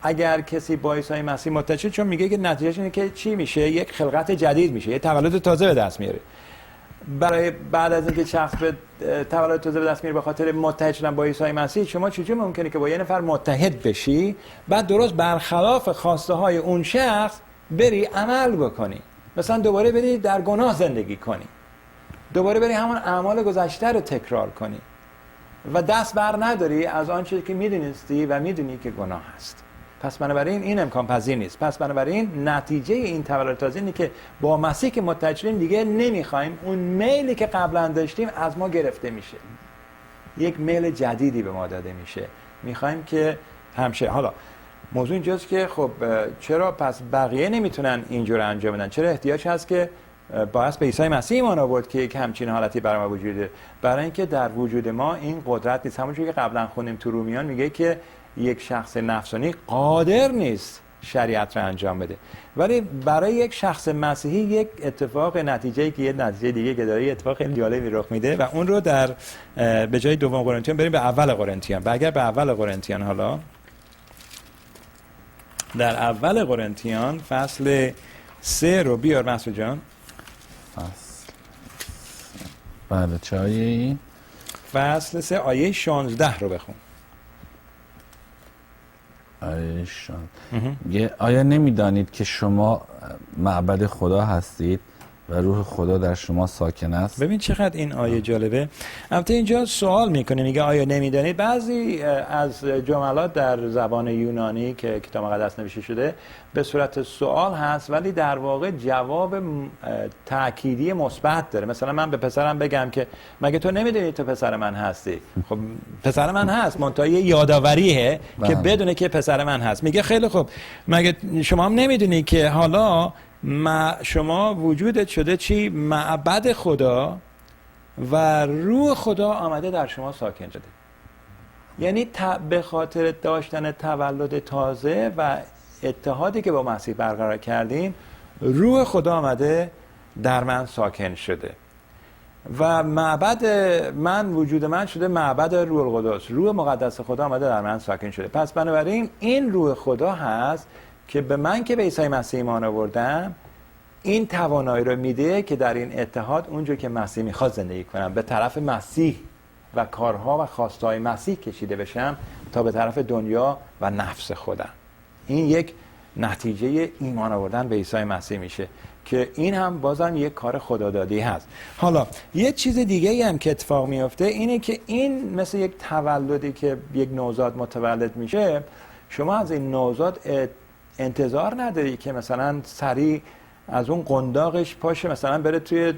اگر کسی با عیسی مسیح متحد شد، چون میگه که نتیجهش اینه که چی میشه؟ یک خلقت جدید میشه، یک تولد تازه به دست میاره. برای بعد از اینکه شخص به تولد تازه به دست میاره به خاطر متحد شدن با عیسی مسیح، شما چجوری ممکنه که با یه نفر متحد بشی بعد درست برخلاف خواسته های اون شخص بری عمل بکنی؟ مثلا دوباره بری در گناه زندگی کنی، دوباره بری همون اعمال گذشته رو تکرار کنی و دست بر نداری از آنچه که میدونستی و میدونی که گناه هست. پس بنابراین این امکان پذیر نیست. پس بنابراین نتیجه این تولد تازه اینه که با مسیح که متحد شدیم دیگه نمیخوایم اون میلی که قبلا داشتیم از ما گرفته میشه، یک میل جدیدی به ما داده میشه. میخوایم که همشه. حالا موضوع اینجاست که خب چرا پس بقیه نمیتونن اینجور انجام بدن؟ چرا احتیاج هست که باعث به عیسی مسیح ایمان آورد که یک همچین حالتی برای ما وجود داره؟ برای اینکه در وجود ما این قدرت نیست. همونجوری که قبلا خوندیم تو رومیان میگه که یک شخص نفسانی قادر نیست شریعت رو انجام بده، ولی برای یک شخص مسیحی یک اتفاق نتیجه که یه نتیجه دیگه که داره، اتفاق خیلی جالبی رخ میده و اون رو در به جای دوم قرنتیان بریم به اول قرنتیان. اگر به اول قرنتیان، حالا در اول قرنتیان فصل 3 رو بیار مسعود جان. بله چه آیه این؟ فصل 3 آیه 16 رو بخون. آیا نمیدانید که شما معبد خدا هستید و روح خدا در شما ساکن است؟ ببین چقدر این آیه جالبه. البته اینجا سوال میکنه، میگه آیا نمیدانید؟ بعضی از جملات در زبان یونانی که کتاب مقدس نوشته شده به صورت سوال هست، ولی در واقع جواب تأکیدی مثبت داره. مثلا من به پسرم بگم که مگه تو نمیدونی تو پسر من هستی؟ خب پسر من هست، منتها یه یادآوریه که بدونه که پسر من هست. میگه خیلی خوب، مگه شما هم نمیدونی که حالا شما وجودت شده چی؟ معبد خدا و روح خدا آمده در شما ساکن شده. یعنی به خاطر داشتن تولد تازه و اتحادی که با مسیح برقرار کردیم، روح خدا آمده در من ساکن شده و معبد من، وجود من شده معبد روح القدس. روح مقدس خدا آمده در من ساکن شده. پس بنابراین این روح خدا هست که به من که به عیسی مسیح ایمان آوردم این توانایی رو میده که در این اتحاد اونجور که مسیح میخواد زندگی کنم، به طرف مسیح و کارها و خواستهای مسیح کشیده بشم تا به طرف دنیا و نفس خودم. این یک نتیجه ایمان آوردن به عیسی مسیح میشه که این هم بازم یک کار خدادادی هست. حالا یه چیز دیگه هم که اتفاق میفته اینه که این مثل یک تولدی که یک نوزاد متولد میشه، شما از این نوزاد انتظار نداری که مثلا سریع از اون قنداقش پاشه مثلا بره توی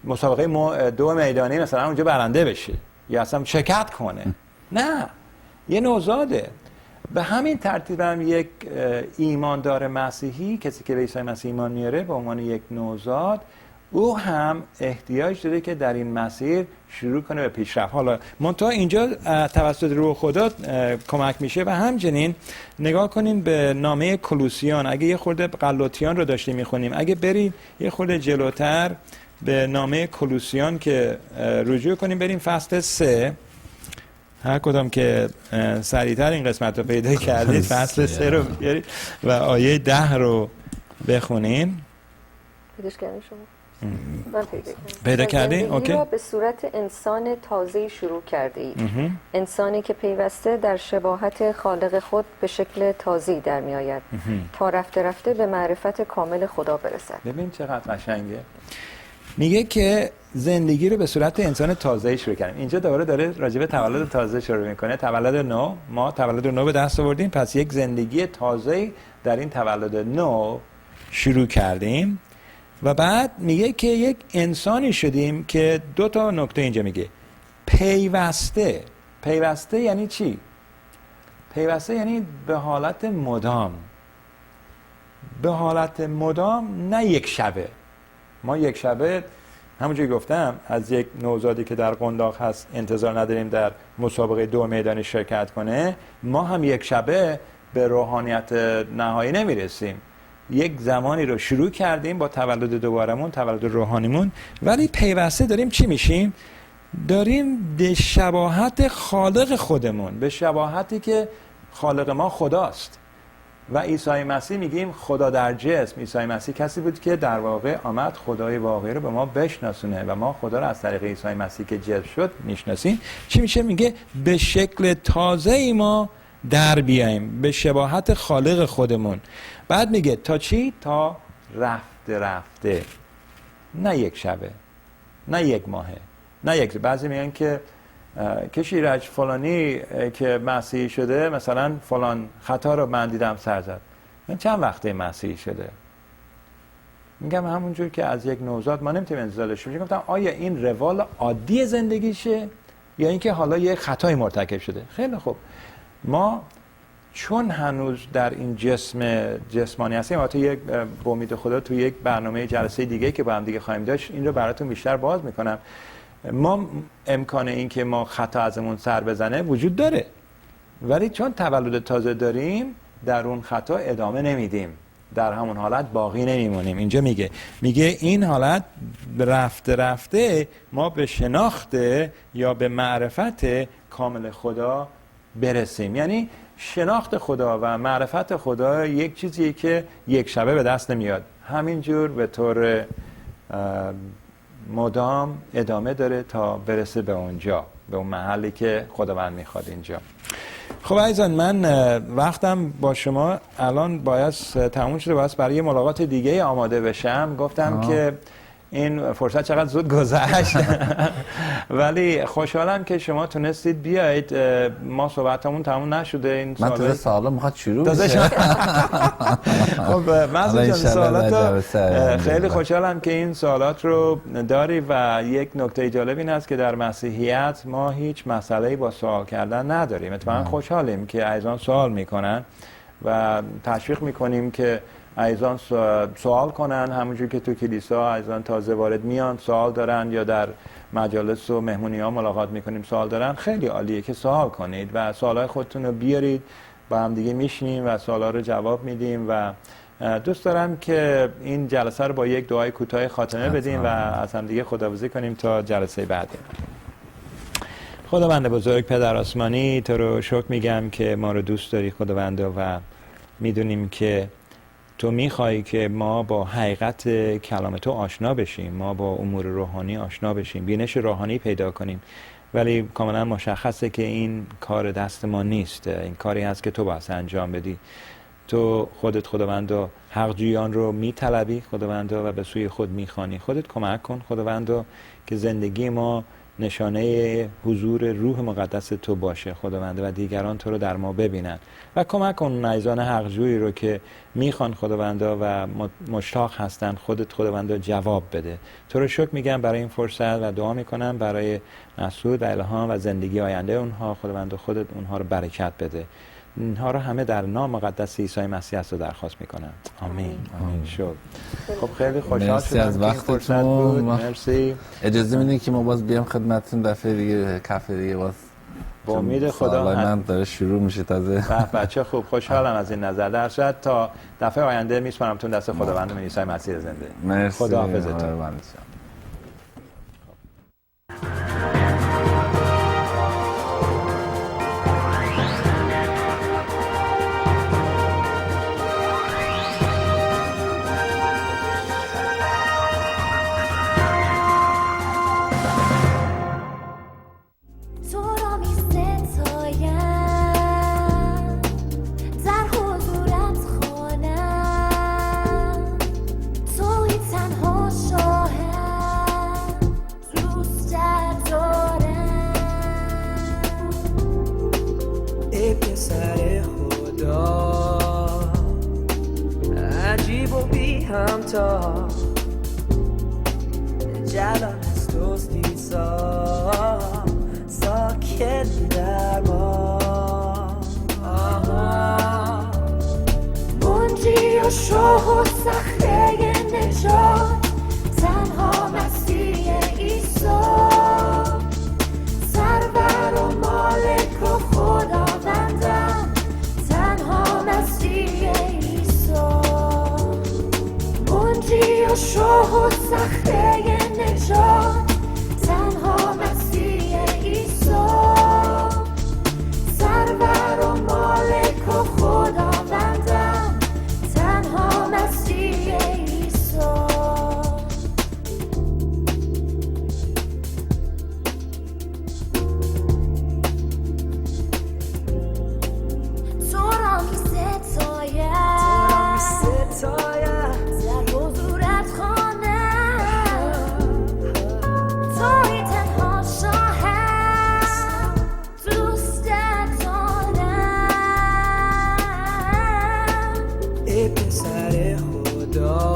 مسابقه دو میدانی مثلا اونجا برنده بشه یا اصلا شرکت کنه. نه، یه نوزاده. به همین ترتیب هم یک ایماندار مسیحی، کسی که به عیسی مسیح ایمان میاره به عنوان یک نوزاد، او هم احتیاج داره که در این مسیر شروع کنه به پیشرفت. حالا منتها اینجا توسط روح خدا کمک میشه و همچنین نگاه کنین به نامه کلوسیان. اگه یه خورده قلاتیان رو داشتیم میخونیم، اگه بریم یه خورده جلوتر به نامه کلوسیان که رجوع کنیم، بریم فصل 3. هر کدام که سریعتر این قسمت رو پیدا کردید فصل 3 رو بیارید و آیه 10 رو بخونیم. پیداش کردین شما؟ من پیدا کردی؟ زندگی اوکی. را به صورت انسان تازه شروع کرده اید. انسانی که پیوسته در شباهت خالق خود به شکل تازه‌ای در می آید تا رفته رفته به معرفت کامل خدا برسد. ببین چقدر قشنگه. میگه که زندگی رو به صورت انسان تازه شروع کردیم. اینجا دوباره داره راجع به تولد تازه شروع میکنه. تولد نو، ما تولد نو به دست آوردیم، پس یک زندگی تازه در این تولد نو شروع کردیم و بعد میگه که یک انسانی شدیم که 2 نکته اینجا میگه. پیوسته. پیوسته یعنی چی؟ پیوسته یعنی به حالت مدام. به حالت مدام، نه یک شبه. ما یک شبه همونجوری گفتم از یک نوزادی که در قنداق هست انتظار نداریم در مسابقه 2 میدانی شرکت کنه. ما هم یک شبه به روحانیت نهایی نمیرسیم. یک زمانی رو شروع کردیم با تولد دوبارمون، تولد روحانیمون، ولی پیوسته داریم چی میشیم؟ داریم به شباهت خالق خودمون، به شباهتی که خالق ما خداست. و عیسی مسیح میگیم خدا در جسم. عیسی مسیح کسی بود که در واقع آمد خدای واقعی رو به ما بشناسونه و ما خدا رو از طریق عیسی مسیح که جسم شد میشناسیم. چی میشه؟ میگه به شکل تازه‌ای ما در بیاییم، به شباهت خالق خودمون. بعد میگه تا چی؟ تا رفته رفته، نه یک شبه، نه یک ماهه، نه یک. بعضی میگن که شیرج فلانی که مسیحی شده مثلا فلان خطا رو من دیدم سر زد. من چند وقته مسیحی شده؟ میگم همونجور که از یک نوزاد ما نمیتونیم انتظار داشته باشیم. گفتم آیا این روال عادی زندگیشه یا اینکه حالا یک خطای مرتکب شده؟ خیلی خوب. ما چون هنوز در این جسمانی هستیم، البته یک با امید خدا تو یک برنامه جلسه دیگه که با هم دیگه خواهیم داشت این رو براتون بیشتر باز میکنم. ما امکان این که ما خطا ازمون سر بزنه وجود داره، ولی چون تولد تازه داریم در اون خطا ادامه نمیدیم، در همون حالت باقی نمیمونیم. اینجا میگه این حالت رفته رفته ما به شناخت یا به معرفت کامل خدا برسیم. یعنی شناخت خدا و معرفت خدا یک چیزیه که یک شبه به دست نمیاد، همینجور به طور مدام ادامه داره تا برسه به اونجا، به اون محلی که خداوند میخواد اینجا. خب عزیزان، من وقتم با شما الان باید تموم شده، باید برای ملاقات دیگه آماده بشم. گفتم که این فرصت چقدر زود گذشت ولی خوشحالم که شما تونستید بیایید. ما صحبتمون تموم نشده. این من تازه سوالا میخواد شروع بشه. خب مسعود جان، سوالات خیلی خوشحالم که این سوالات رو داری و یک نکته جالب این است که در مسیحیت ما هیچ مسئله‌ای با سوال کردن نداریم. اتفاقا خوشحالیم که عزیزان سوال میکنن و تشویق میکنیم که عزیزان سوال کنن. همونجور که تو کلیسا عزیزان تازه وارد میان سوال دارن یا در مجالس و مهمونی ها ملاقات میکنیم سوال دارن، خیلی عالیه که سوال کنید و سوالای خودتون رو بیارید، با هم دیگه میشنیم و سوالا رو جواب میدیم. و دوست دارم که این جلسه رو با یک دعای کوتاه خاتمه بدیم و از هم دیگه خداحافظی کنیم تا جلسه بعدی. خداوند بزرگ، پدر آسمانی، تو رو شکر میگم که ما رو دوست داری خداوند و میدونیم که تو میخوایی که ما با حقیقت کلام تو آشنا بشیم، ما با امور روحانی آشنا بشیم، بینش روحانی پیدا کنیم، ولی کاملا مشخصه که این کار دست ما نیست. این کاری هست که تو باید انجام بدی. تو خودت خداوند حقجویان رو میطلبی خداوند و به سوی خود میخوانی. خودت کمک کن خداوند که زندگی ما نشانه حضور روح مقدس تو باشه خداوند و دیگران تو رو در ما ببینن. و کمک کن عزیزان حقجویی رو که میخوان خداوند و مشتاق هستن خودت خداوند جواب بده. تو رو شکر میگم برای این فرصت و دعا میکنم برای مسعود و الهام و زندگی آینده اونها خداوند خودت اونها رو برکت بده. اینها رو همه در نام مقدس عیسی مسیح است و درخواست میکنم. آمین. آمین. شد. خب خیلی خوشحال شدم از وقتتون. مرسی. اجازه میدین که ما باز بیام خدمتتون دفعه دیگه، کافه دیگه باز با امید خدا. من داره شروع میشه تازه. بچه خوب، خوشحالم از این نظر. در صورت تا دفعه آینده میسپارمتون دست خداوند عیسی مسیح زنده. مرسی. خداحافظتون. جلال است توست عیسی ساکن در ما منجی و شاه و صخره نجات تنها مسیح عیسی سرور و مالک و خداوندم تنها مسیح عیسی منجی و شاه و صخره نجات تنها مسیح عیسی سرور و مالک و خداوندم تنها مسیح عیسی تو را می ستایم در حضورت خوانم توی تنها شاهم دوستت دارم ای پسر خدا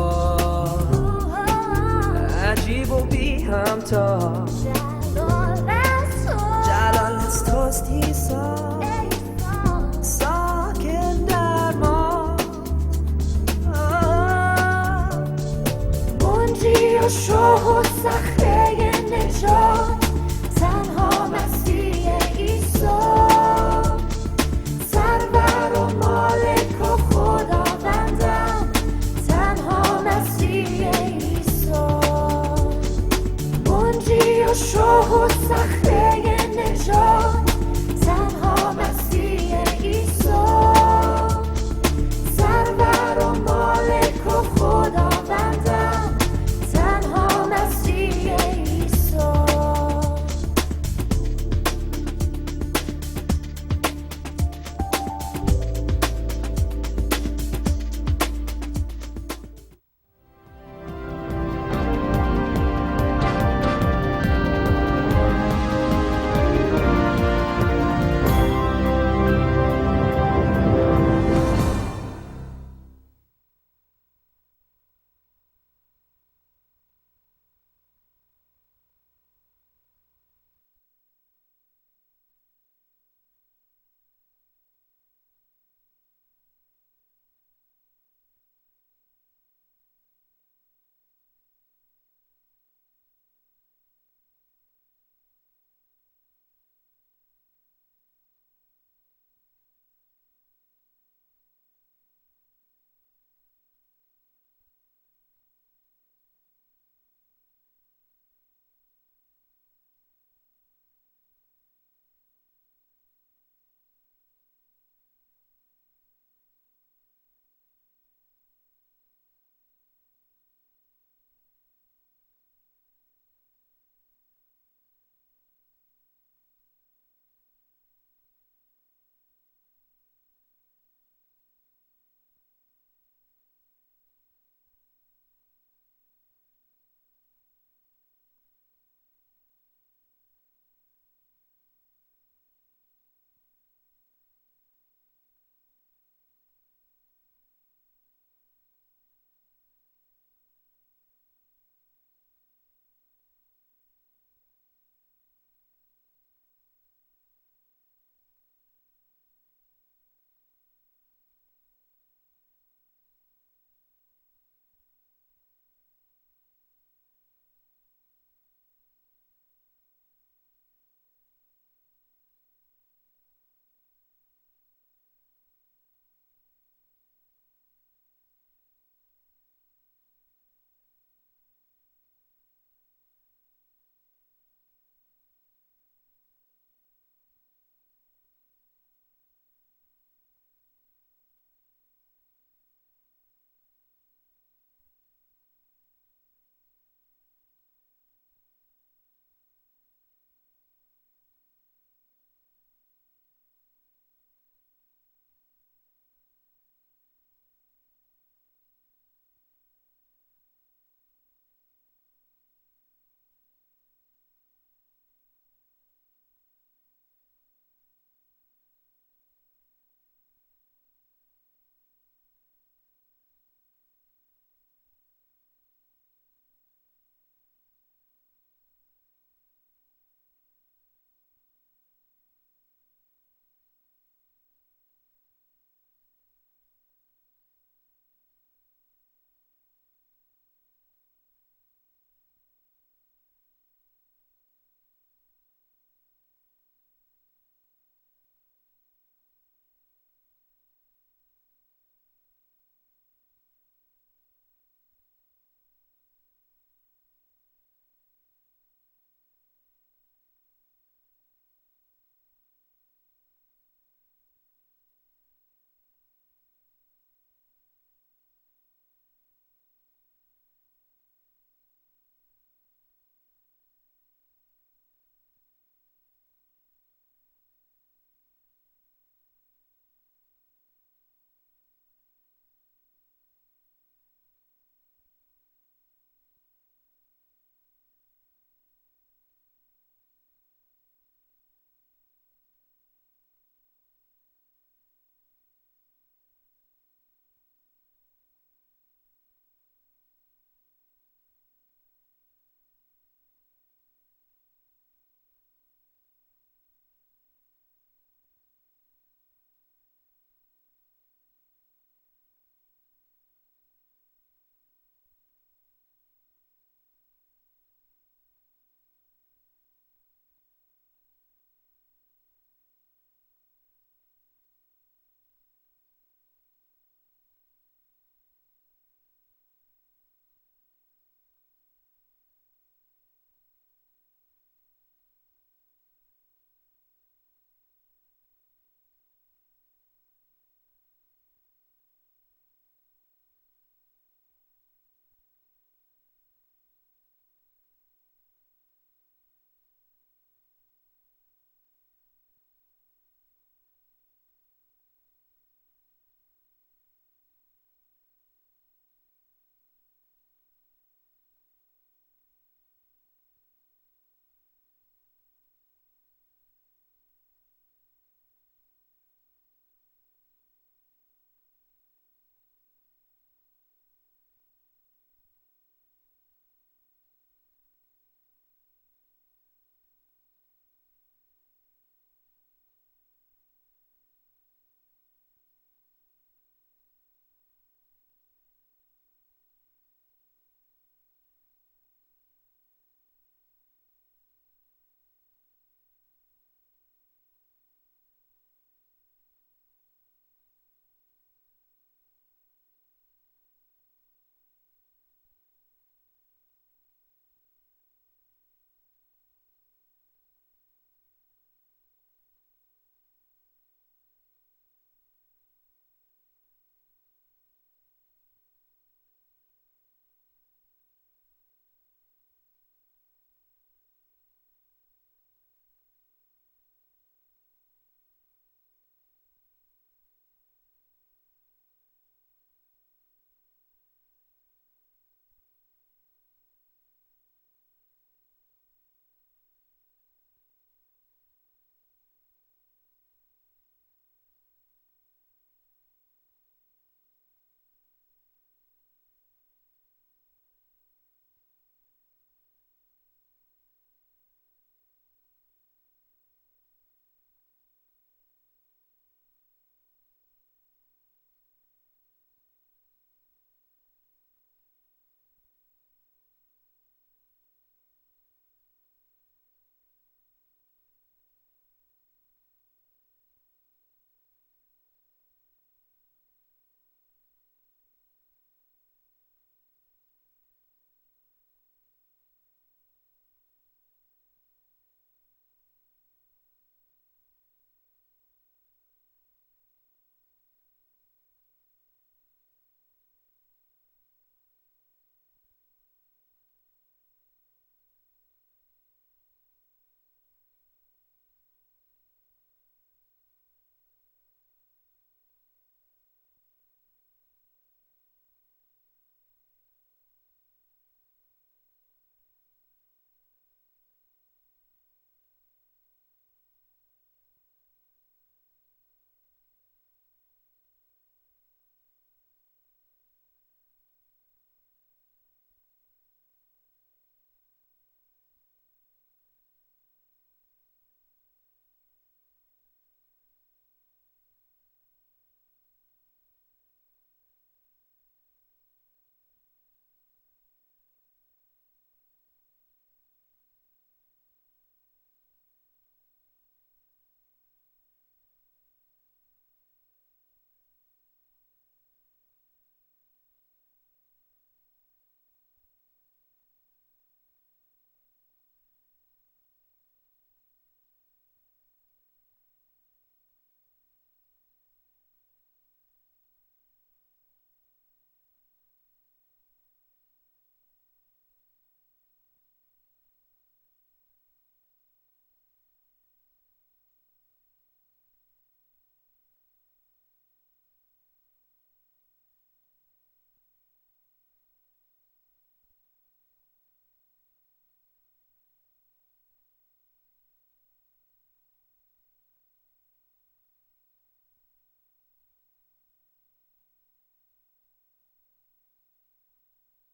عجیب و بی همتا جلال از توست عیسی ساکن در ما منجی و شاه و صخره نجات تنها مسیح عیسی سرور و مالک و خداوندم تنها مسیح عیسی منجی و شاه و صخره نجات